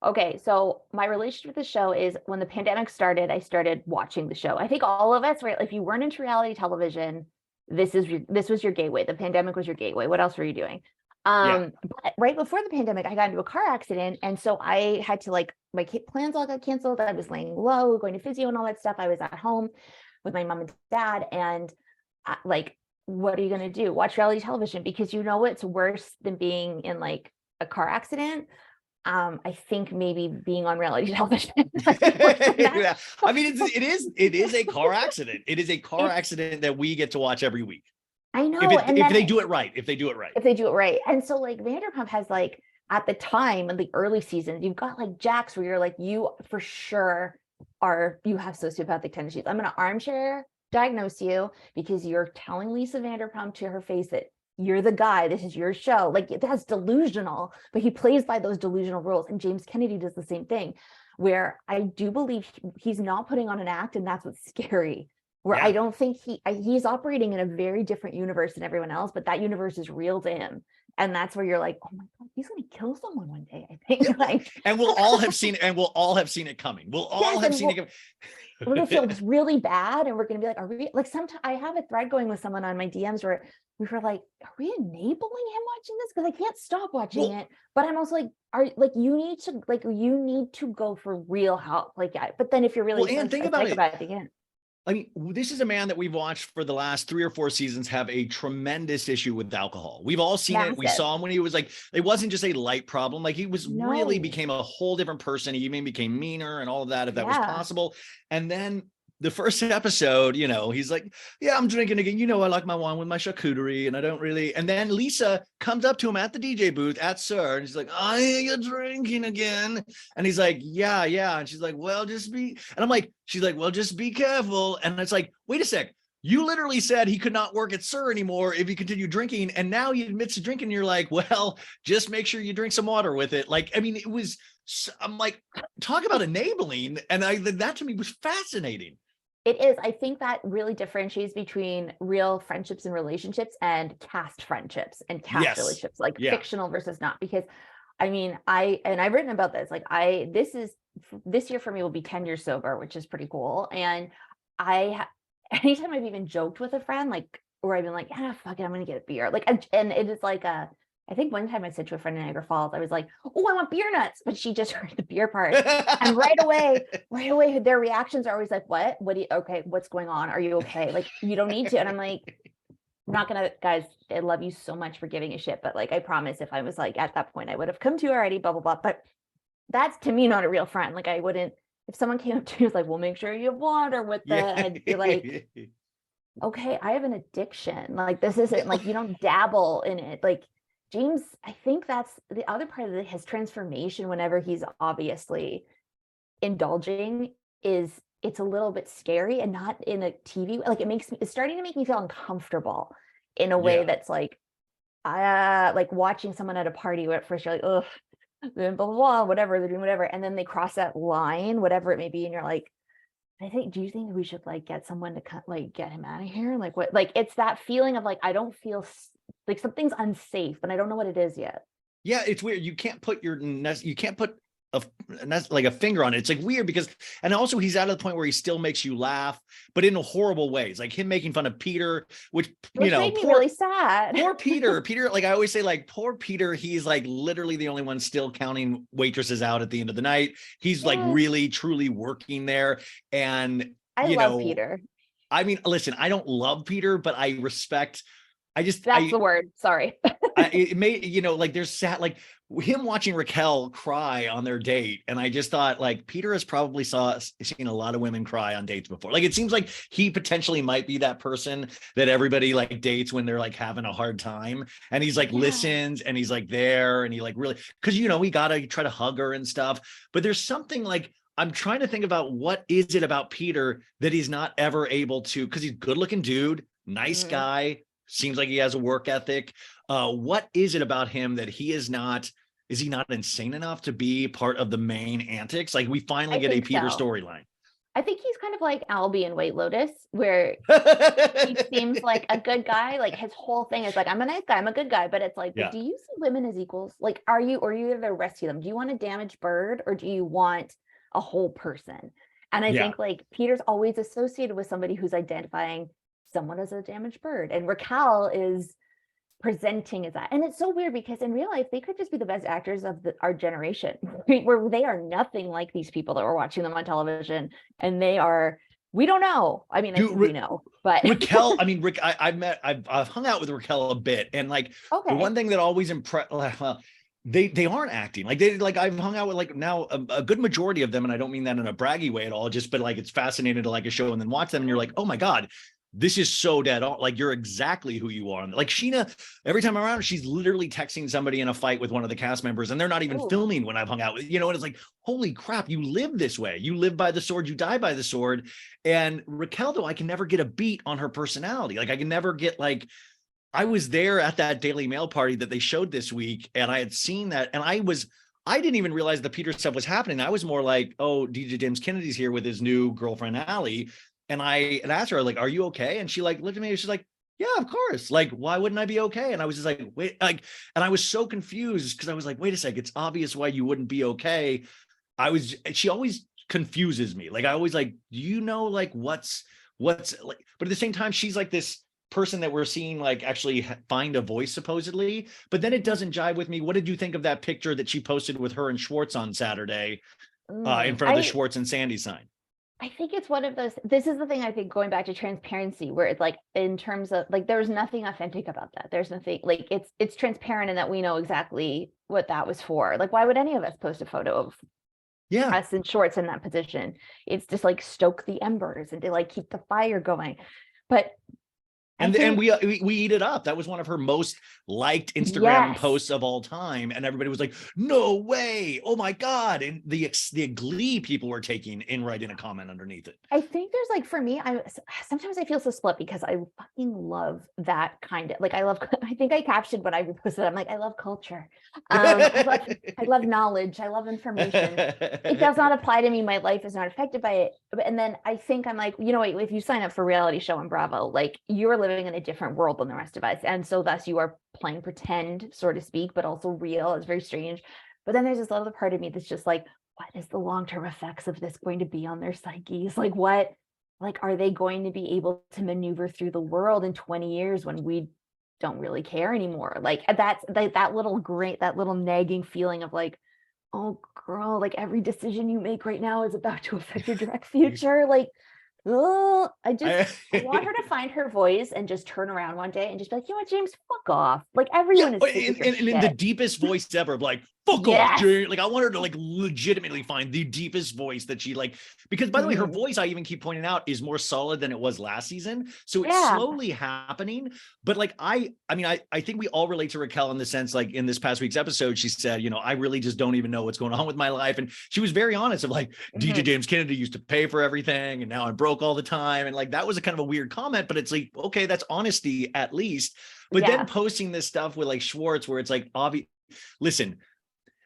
Okay, so my relationship with the show is when the pandemic started, I started watching the show. I think all of us, right? If you weren't into reality television, this was your gateway. The pandemic was your gateway. What else were you doing? But right before the pandemic, I got into a car accident. And so I had to my plans all got canceled. I was laying low, going to physio and all that stuff. I was at home with my mom and dad. And what are you going to do? Watch reality television, because it's worse than being in a car accident. I think maybe being on reality television. Yeah. I mean, it is a car accident. It is a car accident that we get to watch every week. I know. If they do it right. And so Vanderpump has at the time in the early seasons, you've got Jax where you're you for sure you have sociopathic tendencies. I'm going to armchair diagnose you because you're telling Lisa Vanderpump to her face that you're the guy, this is your show. That's delusional, but he plays by those delusional rules. And James Kennedy does the same thing, where I do believe he's not putting on an act, and that's what's scary. Where I don't think he's operating in a very different universe than everyone else, but that universe is real to him. And that's where you're like, oh my God, he's going to kill someone one day, I think. And we'll all have seen it, coming. We'll all have seen it coming. We're going to feel really bad. And we're going to be like, are we sometimes I have a thread going with someone on my DMs where we were like, are we enabling him watching this? Because I can't stop watching it. But I'm also you need to go for real help. But then if you're really think about it again. I mean, this is a man that we've watched for the last 3 or 4 seasons have a tremendous issue with alcohol. We've all seen it. We saw him when he was it wasn't just a light problem. He was really became a whole different person. He even became meaner and all of that, if that was possible. And then the first episode, he's like, yeah, I'm drinking again. I like my wine with my charcuterie, and I don't really. And then Lisa comes up to him at the DJ booth at Sir, and she's like, I hear you drinking again. And he's like, yeah. And she's like, well, she's like, well, just be careful. And it's like, wait a sec. You literally said he could not work at Sir anymore if he continued drinking. And now he admits to drinking. And you're like, well, just make sure you drink some water with it. It was, I'm like, talk about enabling. And that to me was fascinating. It is. I think that really differentiates between real friendships and relationships and cast friendships and cast relationships, fictional versus not. Because I've written about this. This year for me will be 10 years sober, which is pretty cool. And anytime I've even joked with a friend, where I've been like, fuck it, I'm gonna get a beer. And it is I think one time I said to a friend in Niagara Falls, I was like, oh, I want beer nuts. But she just heard the beer part. And right away, their reactions are always like, what? Okay, what's going on? Are you okay? You don't need to. And I'm like, I'm not going to, guys, I love you so much for giving a shit. But I promise if I was at that point, I would have come to you already, blah, blah, blah. But that's to me, not a real friend. I wouldn't, if someone came up to me and was like, well, make sure you have water with the, I'd be like, okay, I have an addiction. This isn't you don't dabble in it. James, I think that's the other part of his transformation whenever he's obviously indulging is it's a little bit scary, and not in a TV, it's starting to make me feel uncomfortable in a way that's watching someone at a party where at first you're like, ugh, blah, blah, blah, whatever, they're doing whatever. And then they cross that line, whatever it may be. And you're like, do you think we should get someone to get him out of here? What, it's that feeling of I don't feel something's unsafe, but I don't know what it is yet. Yeah, it's weird. You can't put and that's like a finger on it. It's like weird because, and also he's out of the point where he still makes you laugh, but in horrible ways, like him making fun of Peter, which made me really sad. Poor Peter. Peter, like I always say, like poor Peter, he's like literally the only one still counting waitresses out at the end of the night. He's like really truly working there. And I love Peter. I mean, listen, I don't love Peter, but I respect. That's the word. Sorry. It may, like there's like him watching Raquel cry on their date. And I just thought like Peter has probably seen a lot of women cry on dates before. Like, it seems like he potentially might be that person that everybody like dates when they're like having a hard time. And he's like, listens and he's like there. And he like really, cause we got to try to hug her and stuff, but there's something like, I'm trying to think about what is it about Peter that he's not ever able to, cause he's a good looking dude, nice guy, seems like he has a work ethic. What is it about him that he is not insane enough to be part of the main antics? Like we finally get a Peter storyline. I think he's kind of like Albie in White Lotus, where he seems like a good guy. Like his whole thing is like, I'm a nice guy, I'm a good guy. But it's like, but do you see women as equals? Like, are you there to rescue them? Do you want a damaged bird or do you want a whole person? And I think like Peter's always associated with somebody who's identifying someone as a damaged bird. And Raquel is presenting as that. And it's so weird because in real life, they could just be the best actors of our generation, where they are nothing like these people that were watching them on television. And we don't know. I mean, I think we know, but Raquel, I mean, Rick, I've hung out with Raquel a bit. And like the one thing that always impressed, they aren't acting like I've hung out with like now a good majority of them. And I don't mean that in a braggy way at all, just, but like, it's fascinating to like a show and then watch them and you're like, oh my God, this is so dead on. Like you're exactly who you are. Like Sheena, every time I'm around, she's literally texting somebody in a fight with one of the cast members and they're not even filming when I've hung out with, and it's like, holy crap, you live this way. You live by the sword, you die by the sword. And Raquel, though, I can never get a beat on her personality. Like I can never get like, I was there at that Daily Mail party that they showed this week and I had seen that. And I didn't even realize the Peter stuff was happening. I was more like, oh, DJ James Kennedy's here with his new girlfriend, Allie. And I asked her, like, are you okay? And she like looked at me and she's like, yeah, of course. Like, why wouldn't I be okay? And I was just like, wait, like, and I was so confused because I was like, wait a sec, it's obvious why you wouldn't be okay. She always confuses me. Like, I always like, do you know, like, what's like, but at the same time, she's like this person that we're seeing like actually find a voice supposedly, but then it doesn't jive with me. What did you think of that picture that she posted with her and Schwartz on Saturday in front of the Schwartz and Sandy sign? I think it's one of those, this is the thing, I think, going back to transparency, where it's like, in terms of like, there's nothing authentic about that. There's nothing like, it's transparent in that we know exactly what that was for. Like, why would any of us post a photo of us in shorts in that position? It's just like stoke the embers and to like keep the fire going. But and we eat it up. That was one of her most liked Instagram posts of all time. And everybody was like, no way. Oh my God. And the glee people were taking in writing a comment underneath it. I think there's like, for me, sometimes I feel so split because I fucking love that kind of like, I think I captioned when I reposted, I'm like, I love culture. I love knowledge. I love information. It does not apply to me. My life is not affected by it. And then I think I'm like, if you sign up for a reality show on Bravo, like you're living in a different world than the rest of us. And so thus you are playing pretend, so to speak, but also real. It's very strange. But then there's this other part of me that's just like, what is the long-term effects of this going to be on their psyches? Like are they going to be able to maneuver through the world in 20 years when we don't really care anymore? Like that's that little nagging feeling of like, oh girl, like every decision you make right now is about to affect your direct future. Like, oh, I want her to find her voice and just turn around one day and just be like, you know what, James, fuck off. Like everyone is in the deepest voice ever, like, fuck off, James. Like I want her to like legitimately find the deepest voice that she like, because by the way, her voice, I even keep pointing out, is more solid than it was last season. So it's slowly happening. But like, I think we all relate to Raquel in the sense, like in this past week's episode, she said, I really just don't even know what's going on with my life. And she was very honest of like, DJ James Kennedy used to pay for everything. And now I'm broke all the time. And like, that was a kind of a weird comment, but it's like, okay, that's honesty at least. But then posting this stuff with like Schwartz, where it's like, obvious, listen,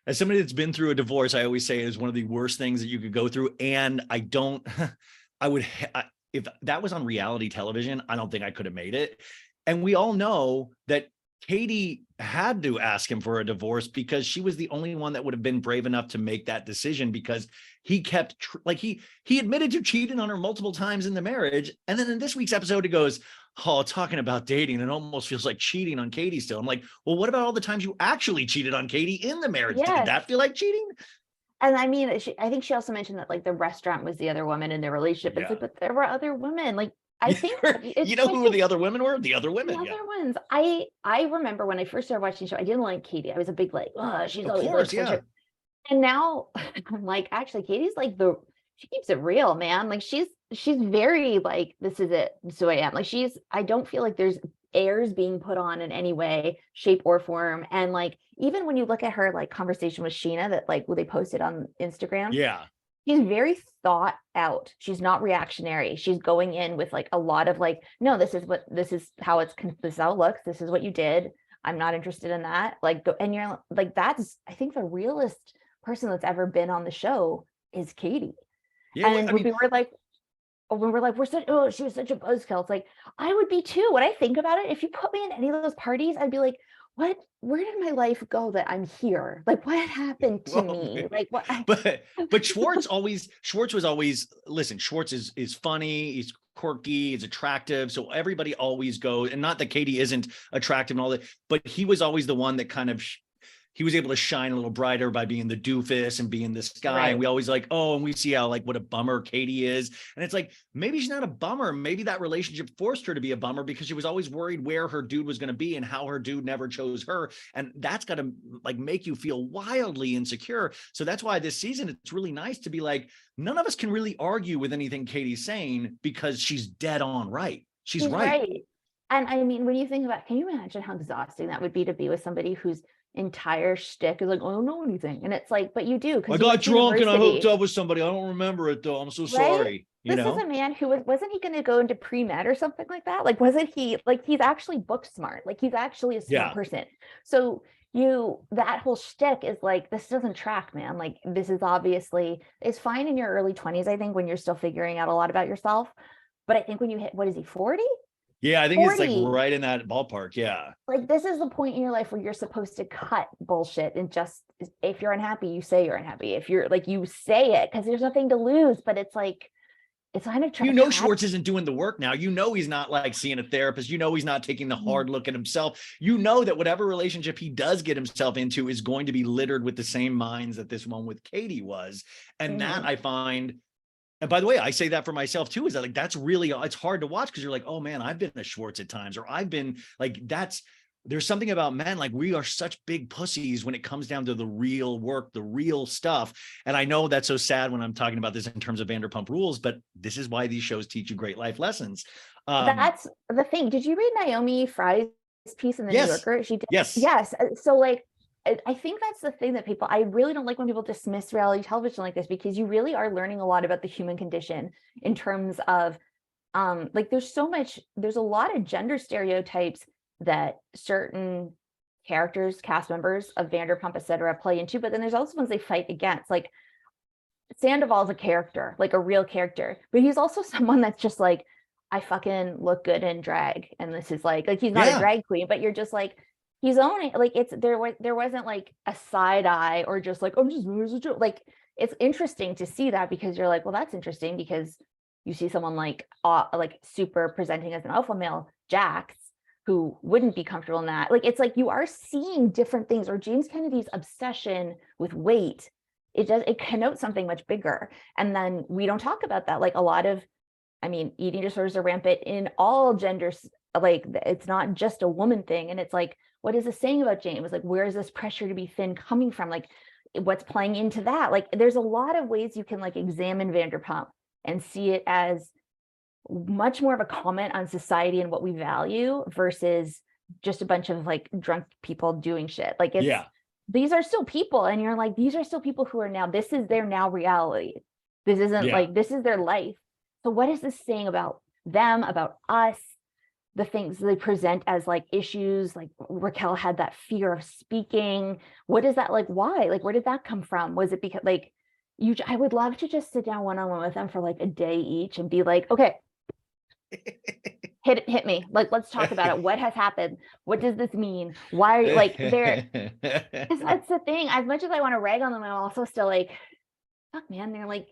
as somebody that's been through a divorce, I always say it is one of the worst things that you could go through. And if that was on reality television, I don't think I could have made it. And we all know that Katie had to ask him for a divorce because she was the only one that would have been brave enough to make that decision, because he kept he admitted to cheating on her multiple times in the marriage. And then in this week's episode, he goes, oh, talking about dating, it almost feels like cheating on Katie still. I'm like, well, what about all the times you actually cheated on Katie in the marriage? Did Yes. that feel like cheating? And I mean, I think she also mentioned that like the restaurant was the other woman in their relationship. It's Yeah. like, but there were other women. Like, I think You know who the other women were? The other women. the Yeah. other ones. I remember when I first started watching the show, I didn't like Katie. I was a big like, oh, she's Of always course, like such yeah. a. And now I'm like, actually, Katie's like she keeps it real, man. Like she's very like, this is it. This is who I am. Like I don't feel like there's airs being put on in any way, shape, or form. And like, even when you look at her like conversation with Sheena that like they posted on Instagram, Yeah. she's very thought out. She's not reactionary. She's going in with like a lot of like, no, this is how this is how it looks. This is what you did. I'm not interested in that. Like, and you're like, that's, I think the realest person that's ever been on the show is Katie. Yeah. And when we're like, she was such a buzzkill. It's like, I would be too. When I think about it, if you put me in any of those parties, I'd be like, where did my life go that I'm here? Like, what happened to me? Like, what? But Schwartz was always, listen, Schwartz is funny. He's quirky. He's attractive. So everybody always goes, and not that Katie isn't attractive and all that, but he was always the one that kind of, he was able to shine a little brighter by being the doofus and being this guy. Right. And we always like, oh, and we see how like what a bummer Katie is. And it's like, maybe she's not a bummer. Maybe that relationship forced her to be a bummer because she was always worried where her dude was going to be and how her dude never chose her. And that's got to like make you feel wildly insecure. So that's why this season, it's really nice to be like, none of us can really argue with anything Katie's saying because she's dead on right. She's right. And I mean, when you think about, can you imagine how exhausting that would be to be with somebody whose entire shtick is like, I don't know anything. And it's like, but you do. I got drunk and I hooked up with somebody. I don't remember it though. I'm so sorry. This is a man who wasn't he going to go into pre-med or something like that? Like, wasn't he like, he's actually book smart. Like he's actually a smart person. So that whole shtick is like, this doesn't track, man. Like this is obviously, it's fine in your early 20s, I think, when you're still figuring out a lot about yourself. But I think when you hit, what is he, 40? Yeah, I think 40. It's like right in that ballpark. Yeah. Like this is the point in your life where you're supposed to cut bullshit and just, if you're unhappy, you say you're unhappy. If you're like, you say it because there's nothing to lose, but it's like, it's kind of, Schwartz isn't doing the work now. He's not like seeing a therapist. He's not taking the hard look at himself. That whatever relationship he does get himself into is going to be littered with the same minds that this one with Katie was. And that I find, and by the way, I say that for myself too, is that like, that's really, it's hard to watch because you're like, oh man, I've been a Schwartz at times, or I've been like, there's something about men, like we are such big pussies when it comes down to the real work, the real stuff. And I know that's so sad when I'm talking about this in terms of Vanderpump Rules, but this is why these shows teach you great life lessons. That's the thing. Did you read Naomi Frei's piece in the New Yorker? She did. Yes. So like, I think that's the thing that I really don't like when people dismiss reality television like this, because you really are learning a lot about the human condition in terms of like there's a lot of gender stereotypes that certain characters, cast members of Vanderpump, etc., play into, but then there's also ones they fight against. Like Sandoval's a character, like a real character, but he's also someone that's just like, I fucking look good in drag, and this is like he's not a drag queen, but you're just like, he's owning, like it's there wasn't like a side eye or just like, I'm just like, it's interesting to see that, because you're like, well, that's interesting, because you see someone like super presenting as an alpha male, Jax, who wouldn't be comfortable in that. Like, it's like you are seeing different things, or James Kennedy's obsession with weight, it connotes something much bigger. And then we don't talk about that. Like a lot of, I mean, eating disorders are rampant in all genders. Like it's not just a woman thing. And it's like, what is this saying about James? Like, where is this pressure to be thin coming from? Like, what's playing into that? Like, there's a lot of ways you can like examine Vanderpump and see it as much more of a comment on society and what we value versus just a bunch of like drunk people doing shit. Like, it's, these are still people, and you're like, these are still people who are now, this is their now reality. This isn't like, this is their life. So what is this saying about them, about us? The things they present as like issues, like Raquel had that fear of speaking. What is that like? Why? Like, where did that come from? Was it because like I would love to just sit down one-on-one with them for like a day each and be like, okay, hit me. Like, let's talk about it. What has happened? What does this mean? Why, like, they're, because that's the thing. As much as I want to rag on them, I'm also still like, fuck, man, they're like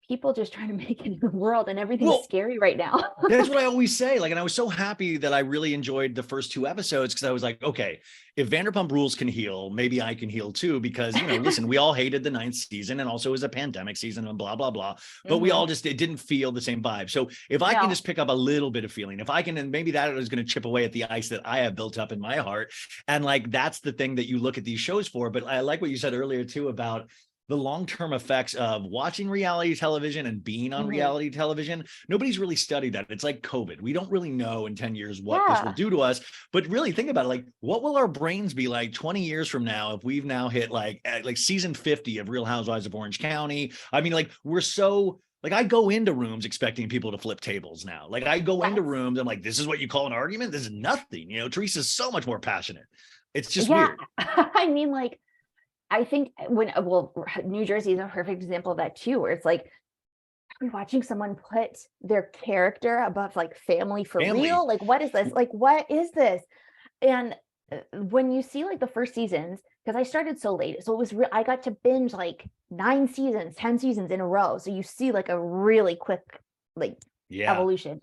people just trying to make it in the world, and everything's Well, scary right now. that's what I always say. Like, and I was so happy that I really enjoyed the first 2 episodes, because I was like, okay, if Vanderpump Rules can heal, maybe I can heal too. Because, you know, listen, we all hated the 9th season, and also it was a pandemic season and blah, blah, blah. But we all just, it didn't feel the same vibe. So if I can just pick up a little bit of feeling, if I can, and maybe that is going to chip away at the ice that I have built up in my heart. And like, that's the thing that you look at these shows for. But I like what you said earlier too about the long-term effects of watching reality television and being on reality television. Nobody's really studied that. It's like COVID. We don't really know in 10 years what this will do to us, but really think about it. Like, what will our brains be like 20 years from now if we've now hit like season 50 of Real Housewives of Orange County? I mean, like, we're so, like, I go into rooms expecting people to flip tables now. Like, I go into rooms, I'm like, this is what you call an argument? This is nothing. You know, Teresa's so much more passionate. It's just weird. I mean, like, I think New Jersey is a perfect example of that too, where it's like, are we watching someone put their character above like family for real? Like, what is this? Like, what is this? And when you see like the first seasons, because I started so late, so it was I got to binge like 9 seasons, 10 seasons in a row. So you see like a really quick like evolution.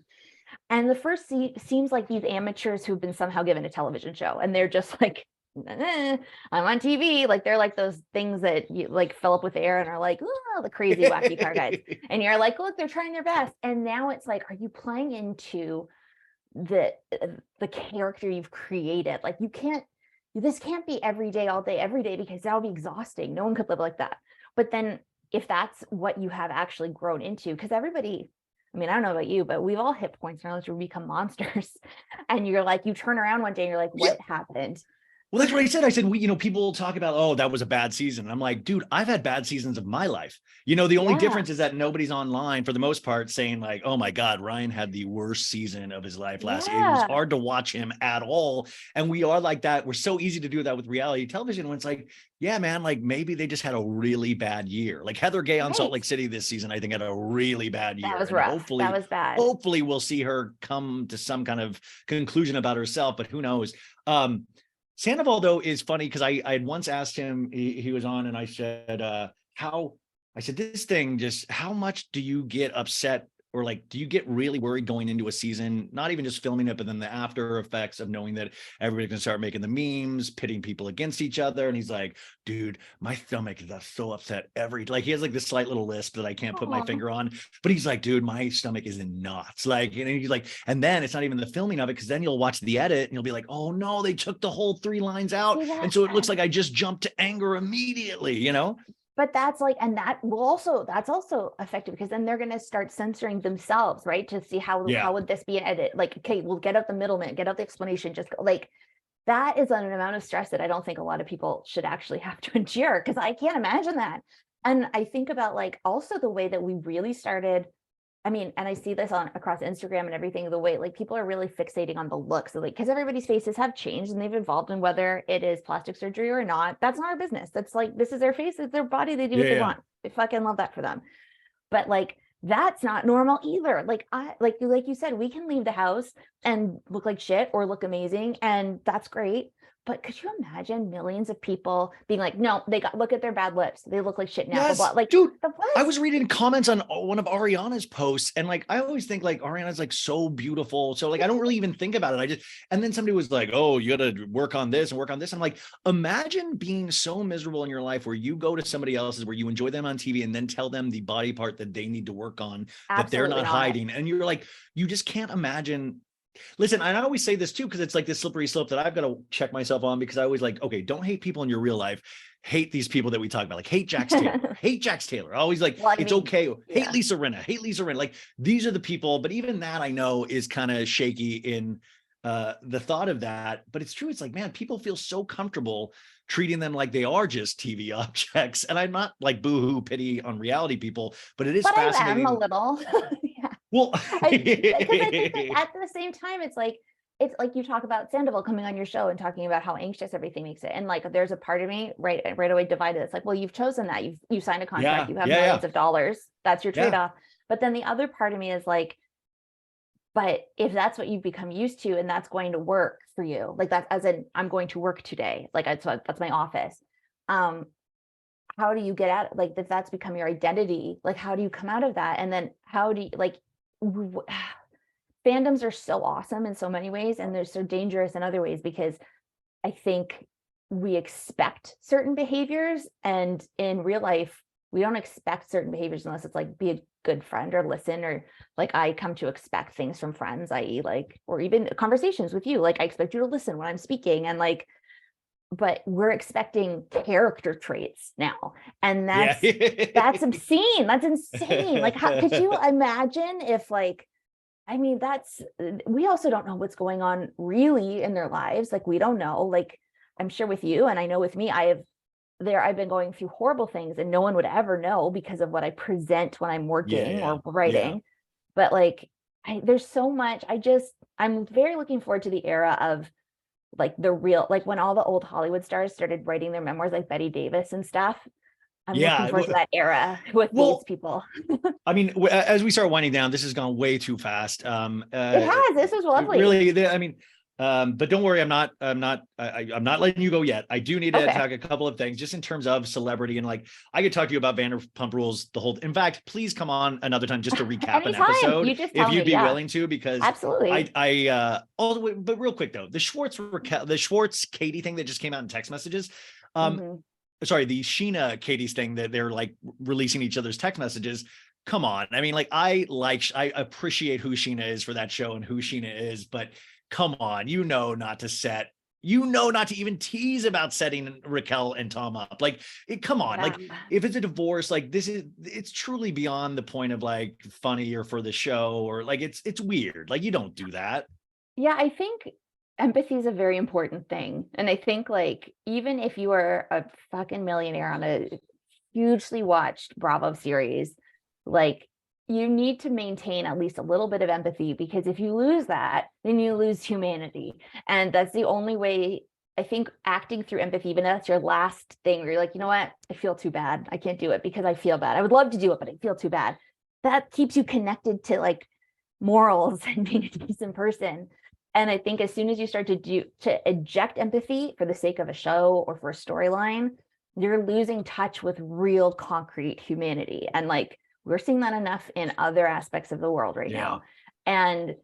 And the first seems like these amateurs who've been somehow given a television show, and they're just like, I'm on TV. Like, they're like those things that you like fill up with air and are like, oh, the crazy wacky car guys. And you're like, look, they're trying their best. And now it's like, are you playing into the character you've created? Like, this can't be every day, all day, every day, because that would be exhausting. No one could live like that. But then if that's what you have actually grown into, because everybody, I mean, I don't know about you, but we've all hit points in our lives where we become monsters. And you're like, you turn around one day and you're like, what happened? Well, that's what I said. I said, people talk about, oh, that was a bad season. I'm like, dude, I've had bad seasons of my life. You know, the only difference is that nobody's online for the most part saying like, oh my God, Ryan had the worst season of his life last year. It was hard to watch him at all. And we are like that. We're so easy to do that with reality television when it's like, yeah, man, like maybe they just had a really bad year. Like Heather Gay on Salt Lake City this season, I think had a really bad year. That was rough. That was bad. Hopefully we'll see her come to some kind of conclusion about herself, but who knows? Sandoval, though, is funny because I had once asked him, he was on, and I said, this thing, just how much do you get upset, or like, do you get really worried going into a season, not even just filming it, but then the after effects of knowing that everybody's gonna start making the memes, pitting people against each other? And he's like, dude, my stomach is so upset he has like this slight little lisp that I can't put my finger on, but he's like, dude, my stomach is in knots. Like, and he's like, and then it's not even the filming of it, because then you'll watch the edit and you'll be like, oh no, they took the whole 3 lines out. And so it looks like I just jumped to anger immediately, you know? But that's like, and that's also effective, because then they're going to start censoring themselves, right? To see how would this be an edit? Like, okay, we'll get out the middleman, get out the explanation, just go, like, that is an amount of stress that I don't think a lot of people should actually have to endure, because I can't imagine that. And I think about like also the way that we really started, I mean, and I see this across Instagram and everything, the way like people are really fixating on the looks, so like, because everybody's faces have changed and they've evolved, and whether it is plastic surgery or not, that's not our business. That's like, this is their face, it's their body, they do what they want. I fucking love that for them. But like, that's not normal either. Like, like you said, we can leave the house and look like shit or look amazing, and that's great. But could you imagine millions of people being like, no, look at their bad lips, they look like shit now. Yes, blah, blah. Like, dude, I was reading comments on one of Ariana's posts, and like, I always think like Ariana's like so beautiful. So like, I don't really even think about it. And then somebody was like, oh, you got to work on this and work on this. I'm like, imagine being so miserable in your life where you go to somebody else's, where you enjoy them on TV, and then tell them the body part that they need to work on, that they're not hiding. And you're like, you just can't imagine. Listen, I always say this too, because it's like this slippery slope that I've got to check myself on, because I always like, okay, don't hate people in your real life. Hate these people that we talk about, like hate Jax Taylor, hate Jax Taylor. Always like, okay. Hate Lisa Rinna, Like, these are the people. But even that I know is kind of shaky in the thought of that. But it's true. It's like, man, people feel so comfortable treating them like they are just TV objects. And I'm not like boohoo pity on reality people, but it is fascinating. I am a little. Well, because I think that at the same time, it's like you talk about Sandoval coming on your show and talking about how anxious everything makes it. And like, there's a part of me right away divided. It's like, well, you've chosen that. You signed a contract. You have millions of dollars. That's your trade-off. But then the other part of me is like, But if that's what you've become used to and that's going to work for you, like that's as in I'm going to work today, like that's my office. How do you get out, like if that's become your identity, like how do you come out of that? And then how do you like fandoms are so awesome in so many ways and they're so dangerous in other ways because I think we expect certain behaviors and in real life we don't expect certain behaviors unless it's like be a good friend or listen, or like I come to expect things from friends, i.e. like, or even conversations with you, like I expect you to listen when I'm speaking and like, but we're expecting character traits now. And Yeah. that's obscene. That's insane. Like how could you imagine if like, I mean, we also don't know what's going on really in their lives. Like we don't know, like I'm sure with you, and I know with me, I've been going through horrible things and no one would ever know because of what I present when I'm working Yeah. or writing. But like, there's so much, I'm very looking forward to the era of like the real, like when all the old Hollywood stars started writing their memoirs, like Betty Davis and stuff. I'm looking forward to that era with these people. I mean, as we start winding down, this has gone way too fast. It has. This was lovely. Really, I mean, but don't worry, I'm not letting you go yet. I do need to talk a couple of things just in terms of celebrity, and like I could talk to you about Vanderpump Rules the whole. In fact, please come on another time just to recap an episode if you'd be willing to, because absolutely. All the way, but real quick though, the Schwartz Katie thing that just came out in text messages. Sorry, the Sheena Katie's thing that they're like releasing each other's text messages. Come on. I mean, like I appreciate who Sheena is for that show and who Sheena is, but come on, not to even tease about setting Raquel and Tom up. Like come on, like if it's a divorce, like it's truly beyond the point of like funny or for the show, or like it's weird. Like you don't do that. Yeah, I think empathy is a very important thing. And I think like, even if you are a fucking millionaire on a hugely watched Bravo series, like you need to maintain at least a little bit of empathy, because if you lose that, then you lose humanity. And that's the only way, I think, acting through empathy, even if that's your last thing where you're like, you know what, I feel too bad. I can't do it because I feel bad. I would love to do it, but I feel too bad. That keeps you connected to like morals and being a decent person. And I think as soon as you start to eject empathy for the sake of a show or for a storyline, you're losing touch with real concrete humanity. And like, we're seeing that enough in other aspects of the world right now. And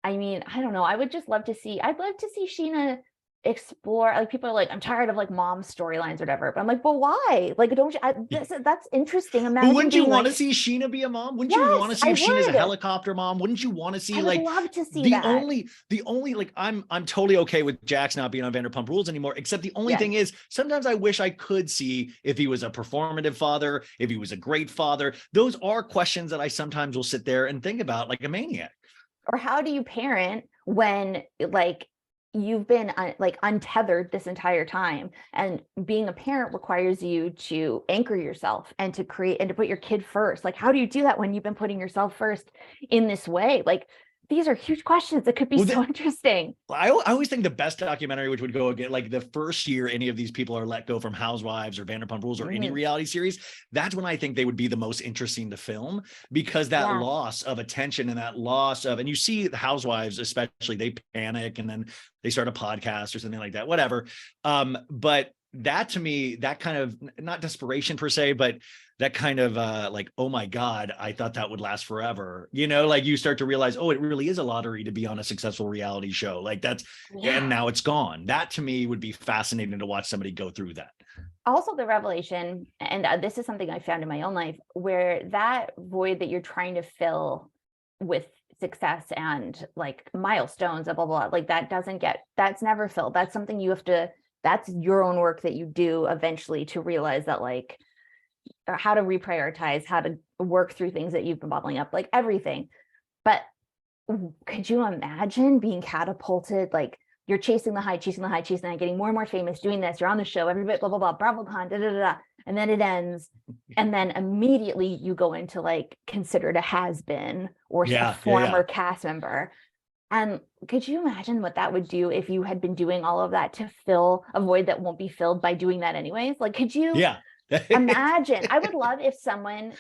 I mean, I don't know. I'd love to see Sheena explore, like people are like, I'm tired of like mom storylines or whatever, but I'm like, but why? Like, don't you, that's interesting. Imagine, but wouldn't you want to see Sheena be a mom? Wouldn't you want to see if Sheena's a helicopter mom? Wouldn't you want to see I would love to see the only like I'm totally okay with Jax not being on Vanderpump Rules anymore, except the only thing is sometimes I wish I could see if he was a performative father, if he was a great father. Those are questions that I sometimes will sit there and think about like a maniac. Or how do you parent when like you've been like untethered this entire time, and being a parent requires you to anchor yourself and to create and to put your kid first. Like, how do you do that when you've been putting yourself first in this way? Like, these are huge questions that could be so interesting. I always think the best documentary, which would go again, like the first year any of these people are let go from Housewives or Vanderpump Rules or any reality series, that's when I think they would be the most interesting to film, because that loss of attention and that loss of, and you see the Housewives, especially, they panic and then they start a podcast or something like that, whatever. But that to me, that kind of, not desperation per se, but that kind of like, oh my God, I thought that would last forever. Like you start to realize, oh, it really is a lottery to be on a successful reality show. Like that's, and now it's gone. That to me would be fascinating to watch somebody go through that. Also the revelation, and this is something I found in my own life, where that void that you're trying to fill with success and like milestones, blah, blah, blah, like that's never filled. That's something you have to, that's your own work that you do eventually to realize that, like, how to reprioritize, how to work through things that you've been bottling up, like everything. But could you imagine being catapulted, like you're chasing the high, getting more and more famous, doing this, you're on the show, everybody, blah, blah, blah, BravoCon, da, da, da, da, and then it ends. And then immediately you go into like considered a has-been or a former cast member. And could you imagine what that would do if you had been doing all of that to fill a void that won't be filled by doing that anyways? Like, could you imagine? I would love if someone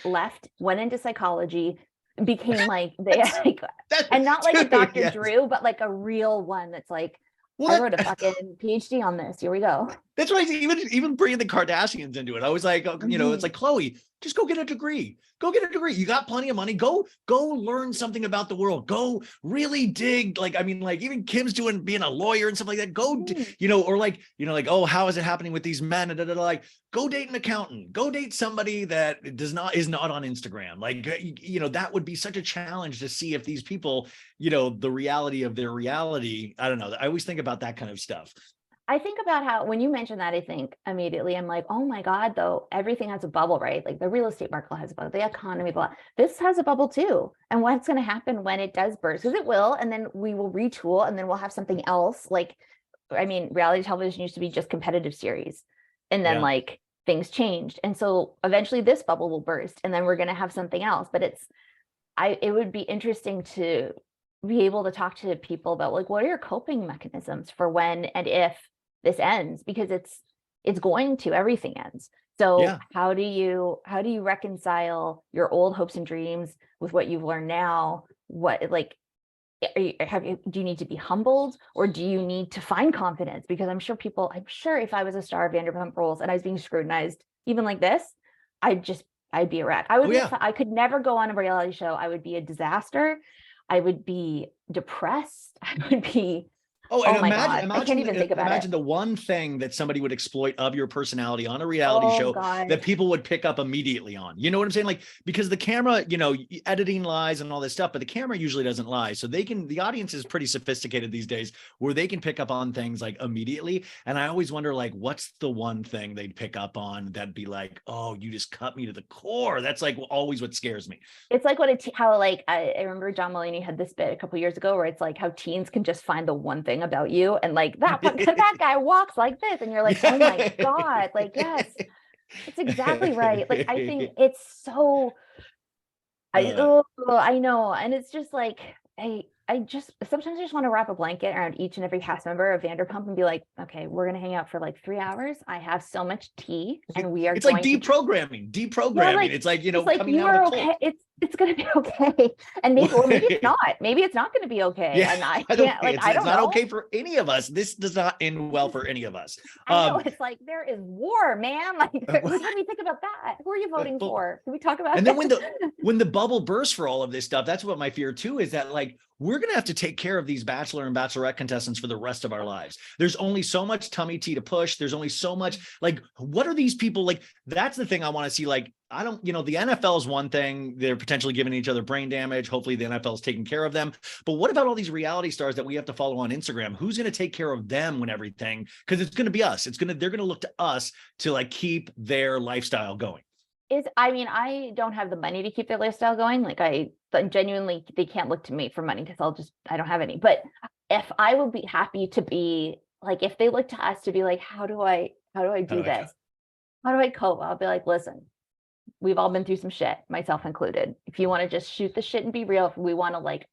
went into psychology, became like they like, That, and not like a dude, Dr. yes. Drew, but like a real one that's like, I wrote a fucking PhD on this. Here we go. That's why even bringing the Kardashians into it. I was like, you know, it's like, Chloe, just go get a degree. Go get a degree. You got plenty of money. Go learn something about the world. Go really dig. Like, I mean, like even Kim's being a lawyer and stuff like that. Go, you know, or like, you know, like, oh, how is it happening with these men? And like, go date an accountant. Go date somebody that is not on Instagram. Like, you know, that would be such a challenge to see if these people, you know, the reality of their reality. I don't know. I always think about that kind of stuff. I think about how when you mention that, I think immediately I'm like, oh my God, though, everything has a bubble, right? Like the real estate market has a bubble, the economy, blah. This has a bubble too. And what's going to happen when it does burst? Because it will, and then we will retool, and then we'll have something else. Like, I mean, reality television used to be just competitive series, and then like things changed. And so eventually this bubble will burst, and then we're going to have something else. But it would be interesting to be able to talk to people about like, what are your coping mechanisms for when and if this ends, because it's going to, everything ends. So how do you reconcile your old hopes and dreams with what you've learned now? What, like, do you need to be humbled, or do you need to find confidence? Because I'm sure if I was a star of Vanderpump Rules and I was being scrutinized even like this, I'd be a wreck. I could never go on a reality show. I would be a disaster. I would be depressed. I would be, and my God, I can't even think about it. Imagine the one thing that somebody would exploit of your personality on a reality show that people would pick up immediately on. You know what I'm saying? Like, because the camera, you know, editing lies and all this stuff, but the camera usually doesn't lie. So the audience is pretty sophisticated these days where they can pick up on things like immediately. And I always wonder, like, what's the one thing they'd pick up on that'd be like, oh, you just cut me to the core. That's like always what scares me. It's like how I remember John Mulaney had this bit a couple years ago where it's like how teens can just find the one thing about you, and like that guy walks like this, and you're like, oh my God, like, yes, it's exactly right. Like, I think it's so I know, and it's just like I just sometimes I just want to wrap a blanket around each and every cast member of Vanderpump and be like, okay, we're gonna hang out for like 3 hours. I have so much tea, and we are. It's like deprogramming. Yeah, like, it's like, you know, coming out of a cult. It's gonna be okay, and maybe it's not. Maybe it's not gonna be okay. Yeah, and I can't. It's not okay for any of us. This does not end well for any of us. I know, it's like there is war, man. Like, what do we think about that? Who are you voting for? Can we talk about? And then when the bubble bursts for all of this stuff, that's what my fear too is, that like we're gonna have to take care of these Bachelor and Bachelorette contestants for the rest of our lives. There's only so much tummy tea to push. There's only so much, like, what are these people like? That's the thing I want to see. Like, I don't, you know, the NFL is one thing. They're potentially giving each other brain damage. Hopefully the NFL is taking care of them. But what about all these reality stars that we have to follow on Instagram? Who's going to take care of them when everything? Because it's going to be us. They're going to look to us to like keep their lifestyle going. I don't have the money to keep their lifestyle going. Like, genuinely, they can't look to me for money because I don't have any. But if I would be happy to be like, if they look to us to be like, how do I do this? How do I cope? I'll be like, listen, we've all been through some shit, myself included. If you want to just shoot the shit and be real, if we want to like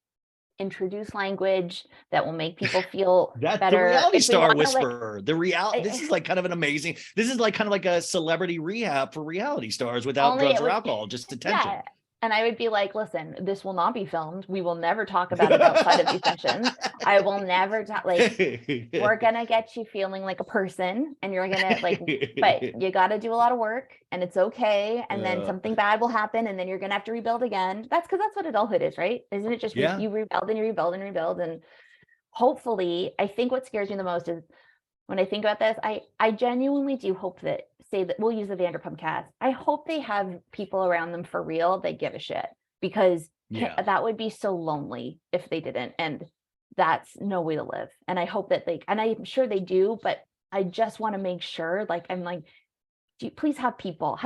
introduce language that will make people feel that's better. The reality star whisperer. This is like kind of an amazing, this is like kind of like a celebrity rehab for reality stars without drugs or alcohol, just attention. Yeah. And I would be like, listen, this will not be filmed. We will never talk about it outside of these sessions. I will never talk, like, we're going to get you feeling like a person, and you're going to like, but you got to do a lot of work, and it's okay. And then something bad will happen, and then you're going to have to rebuild again. That's what adulthood is, right? Isn't it just you rebuild and you rebuild and rebuild? And hopefully, I think what scares me the most is when I think about this, I genuinely do hope that, say that we'll use the Vanderpump cast. I hope they have people around them for real that give a shit, because that would be so lonely if they didn't. And that's no way to live. And I hope that and I'm sure they do, but I just want to make sure, like, I'm like, please have people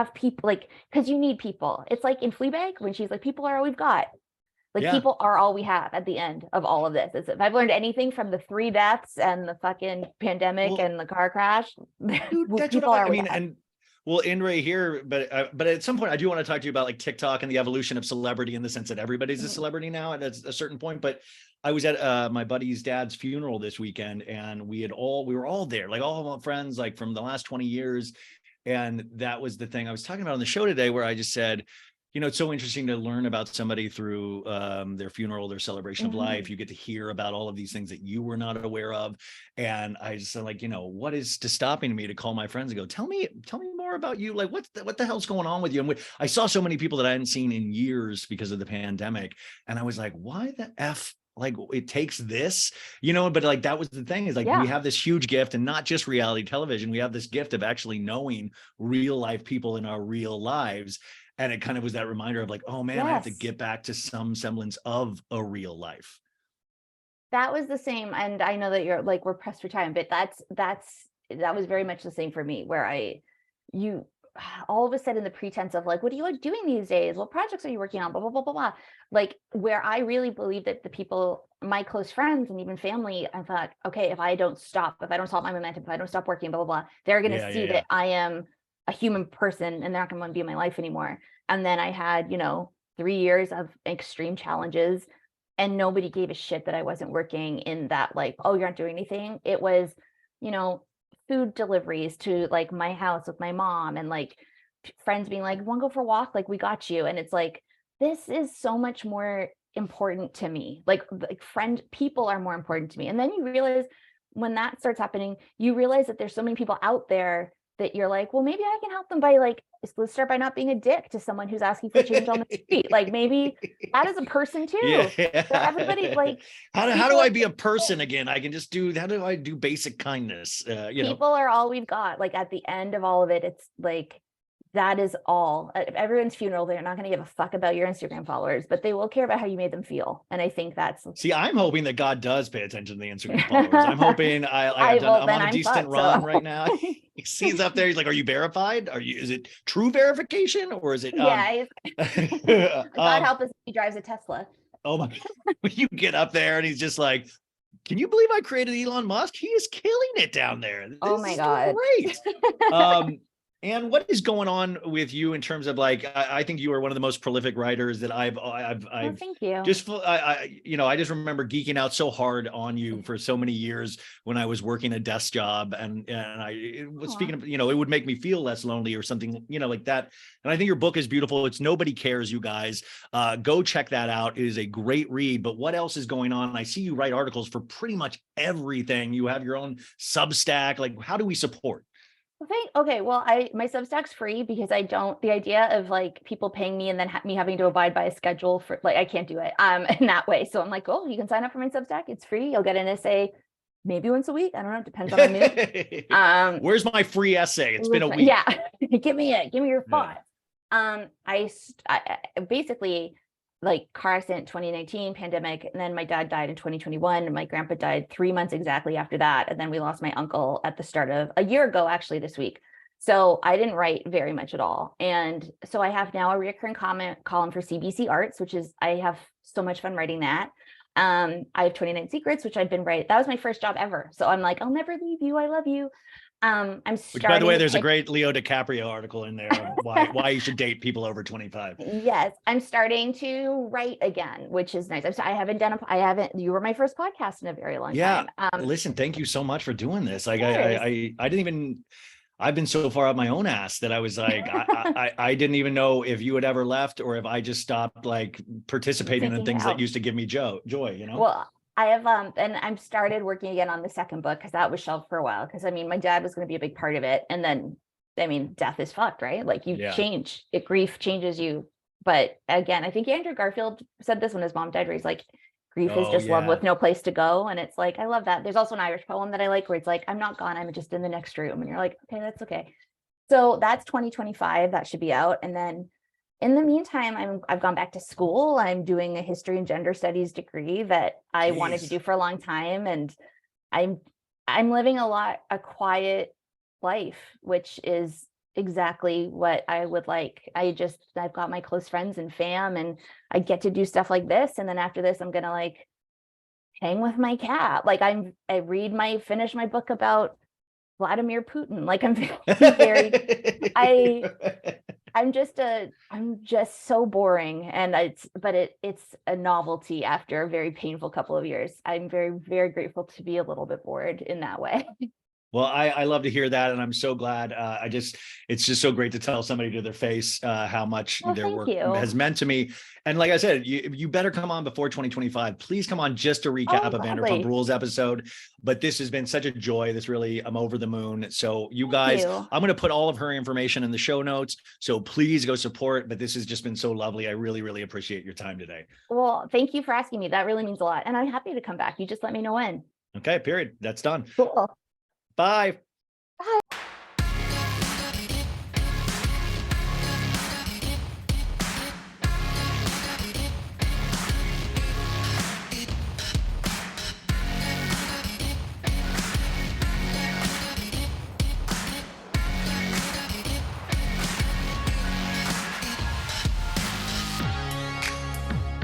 like, because you need people. It's like in Fleabag when she's like, people are all we've got. Like, people are all we have at the end of all of this. If I've learned anything from the 3 deaths and the fucking pandemic and the car crash, people are. We'll end right here, but at some point I do want to talk to you about like TikTok and the evolution of celebrity, in the sense that everybody's a celebrity now at a certain point. But I was at my buddy's dad's funeral this weekend, and we were all there, like all of my friends, like from the last 20 years. And that was the thing I was talking about on the show today, where I just said, You know, it's so interesting to learn about somebody through their funeral, their celebration of life. You get to hear about all of these things that you were not aware of. And I just like, you know, what is to stopping me to call my friends and go, tell me more about you. Like, what the hell's going on with you? And I saw so many people that I hadn't seen in years because of the pandemic. And I was like, why the F? Like it takes this, you know, but like that was the thing is like we have this huge gift, and not just reality television. We have this gift of actually knowing real life people in our real lives. And it kind of was that reminder of like, oh man, I have to get back to some semblance of a real life. That was the same. And I know that you're like, we're pressed for time, but that was very much the same for me, where you all of a sudden the pretense of like, what are you doing these days? What projects are you working on? Blah, blah, blah, blah, blah. Like where I really believe that the people, my close friends and even family, I thought, okay, if I don't stop my momentum, if I don't stop working, blah, blah, blah, they're going to see that I am a human person and they're not going to be in my life anymore. And then I had, 3 years of extreme challenges, and nobody gave a shit that I wasn't working in that, like, oh, you're not doing anything. It was, food deliveries to like my house with my mom, and like friends being like, want to go for a walk? Like, we got you. And it's like, this is so much more important to me. Like people are more important to me. And then you realize when that starts happening, you realize that there's so many people out there that you're like, well, maybe I can help them by like, let's start by not being a dick to someone who's asking for change on the street. Like maybe that is a person too. Yeah. So everybody like, how do I be a person again? I can just how do I do basic kindness? People are all we've got. Like at the end of all of it, it's like, that is all. At everyone's funeral, they're not going to give a fuck about your Instagram followers, but they will care about how you made them feel. And I think that's. See, I'm hoping that God does pay attention to the Instagram followers. I'm hoping I'm on a decent run right now. He sees up there. He's like, "Are you verified? Is it true verification, or is it?" Yeah. God help us. He drives a Tesla. Oh my! You get up there, and he's just like, "Can you believe I created Elon Musk? He is killing it down there. Oh my God! Great." And what is going on with you in terms of like, I think you are one of the most prolific writers that I've thank you. I just remember geeking out so hard on you for so many years when I was working a desk job, and I was speaking of, it would make me feel less lonely or something, like that. And I think your book is beautiful. It's Nobody Cares, you guys. Go check that out. It is a great read. But what else is going on? I see you write articles for pretty much everything. You have your own Substack. Like, how do we support? Okay, well, my Substack's free because the idea of like people paying me and then me having to abide by a schedule for like, I can't do it in that way. So I'm like, oh, you can sign up for my Substack. It's free. You'll get an essay maybe once a week. I don't know. It depends on my mood. Where's my free essay? It's been a week. Yeah. Give me your thoughts. I basically, like, car accident 2019, pandemic, and then my dad died in 2021, and my grandpa died 3 months exactly after that, and then we lost my uncle at the start of a year ago, actually this week. So I didn't write very much at all, and so I have now a recurring column for CBC Arts, which is, I have so much fun writing that. I have 29 Secrets, which I've been writing. That was my first job ever, so I'm like, I'll never leave you, I love you. Which, by the way, there's a great Leo DiCaprio article in there on why you should date people over 25. Yes, I'm starting to write again, which is nice. You were my first podcast in a very long time. Listen, thank you so much for doing this. Like, I didn't even, I've been so far up my own ass that I was like, I didn't even know if you had ever left or if I just stopped like participating in things that used to give me joy, Well, I have, and I'm started working again on the second book because that was shelved for a while. Because my dad was going to be a big part of it. And then, death is fucked, right? Like you change, grief changes you. But again, I think Andrew Garfield said this when his mom died, where he's like, grief is just love with no place to go. And it's like, I love that. There's also an Irish poem that I like where it's like, I'm not gone, I'm just in the next room. And you're like, okay, that's okay. So that's 2025. That should be out. And then in the meantime, I've gone back to school. I'm doing a history and gender studies degree that I wanted to do for a long time. And I'm living a quiet life, which is exactly what I would like. I've got my close friends and fam, and I get to do stuff like this. And then after this, I'm going to like hang with my cat. Like finish my book about Vladimir Putin. Like I'm I'm just so boring, and it's a novelty after a very painful couple of years. I'm very, very grateful to be a little bit bored in that way. Well, I love to hear that. And I'm so glad. It's just so great to tell somebody to their face how much Well, their thank work you. has meant to me. And like I said, you better come on before 2025. Please come on just to recap Oh, a Vanderpump gladly. Rules episode. But this has been such a joy. I'm over the moon. So you Thank guys, you. I'm going to put all of her information in the show notes. So please go support. But this has just been so lovely. I really, really appreciate your time today. Well, thank you for asking me. That really means a lot. And I'm happy to come back. You just let me know when. Okay, period. That's done. Cool. Bye.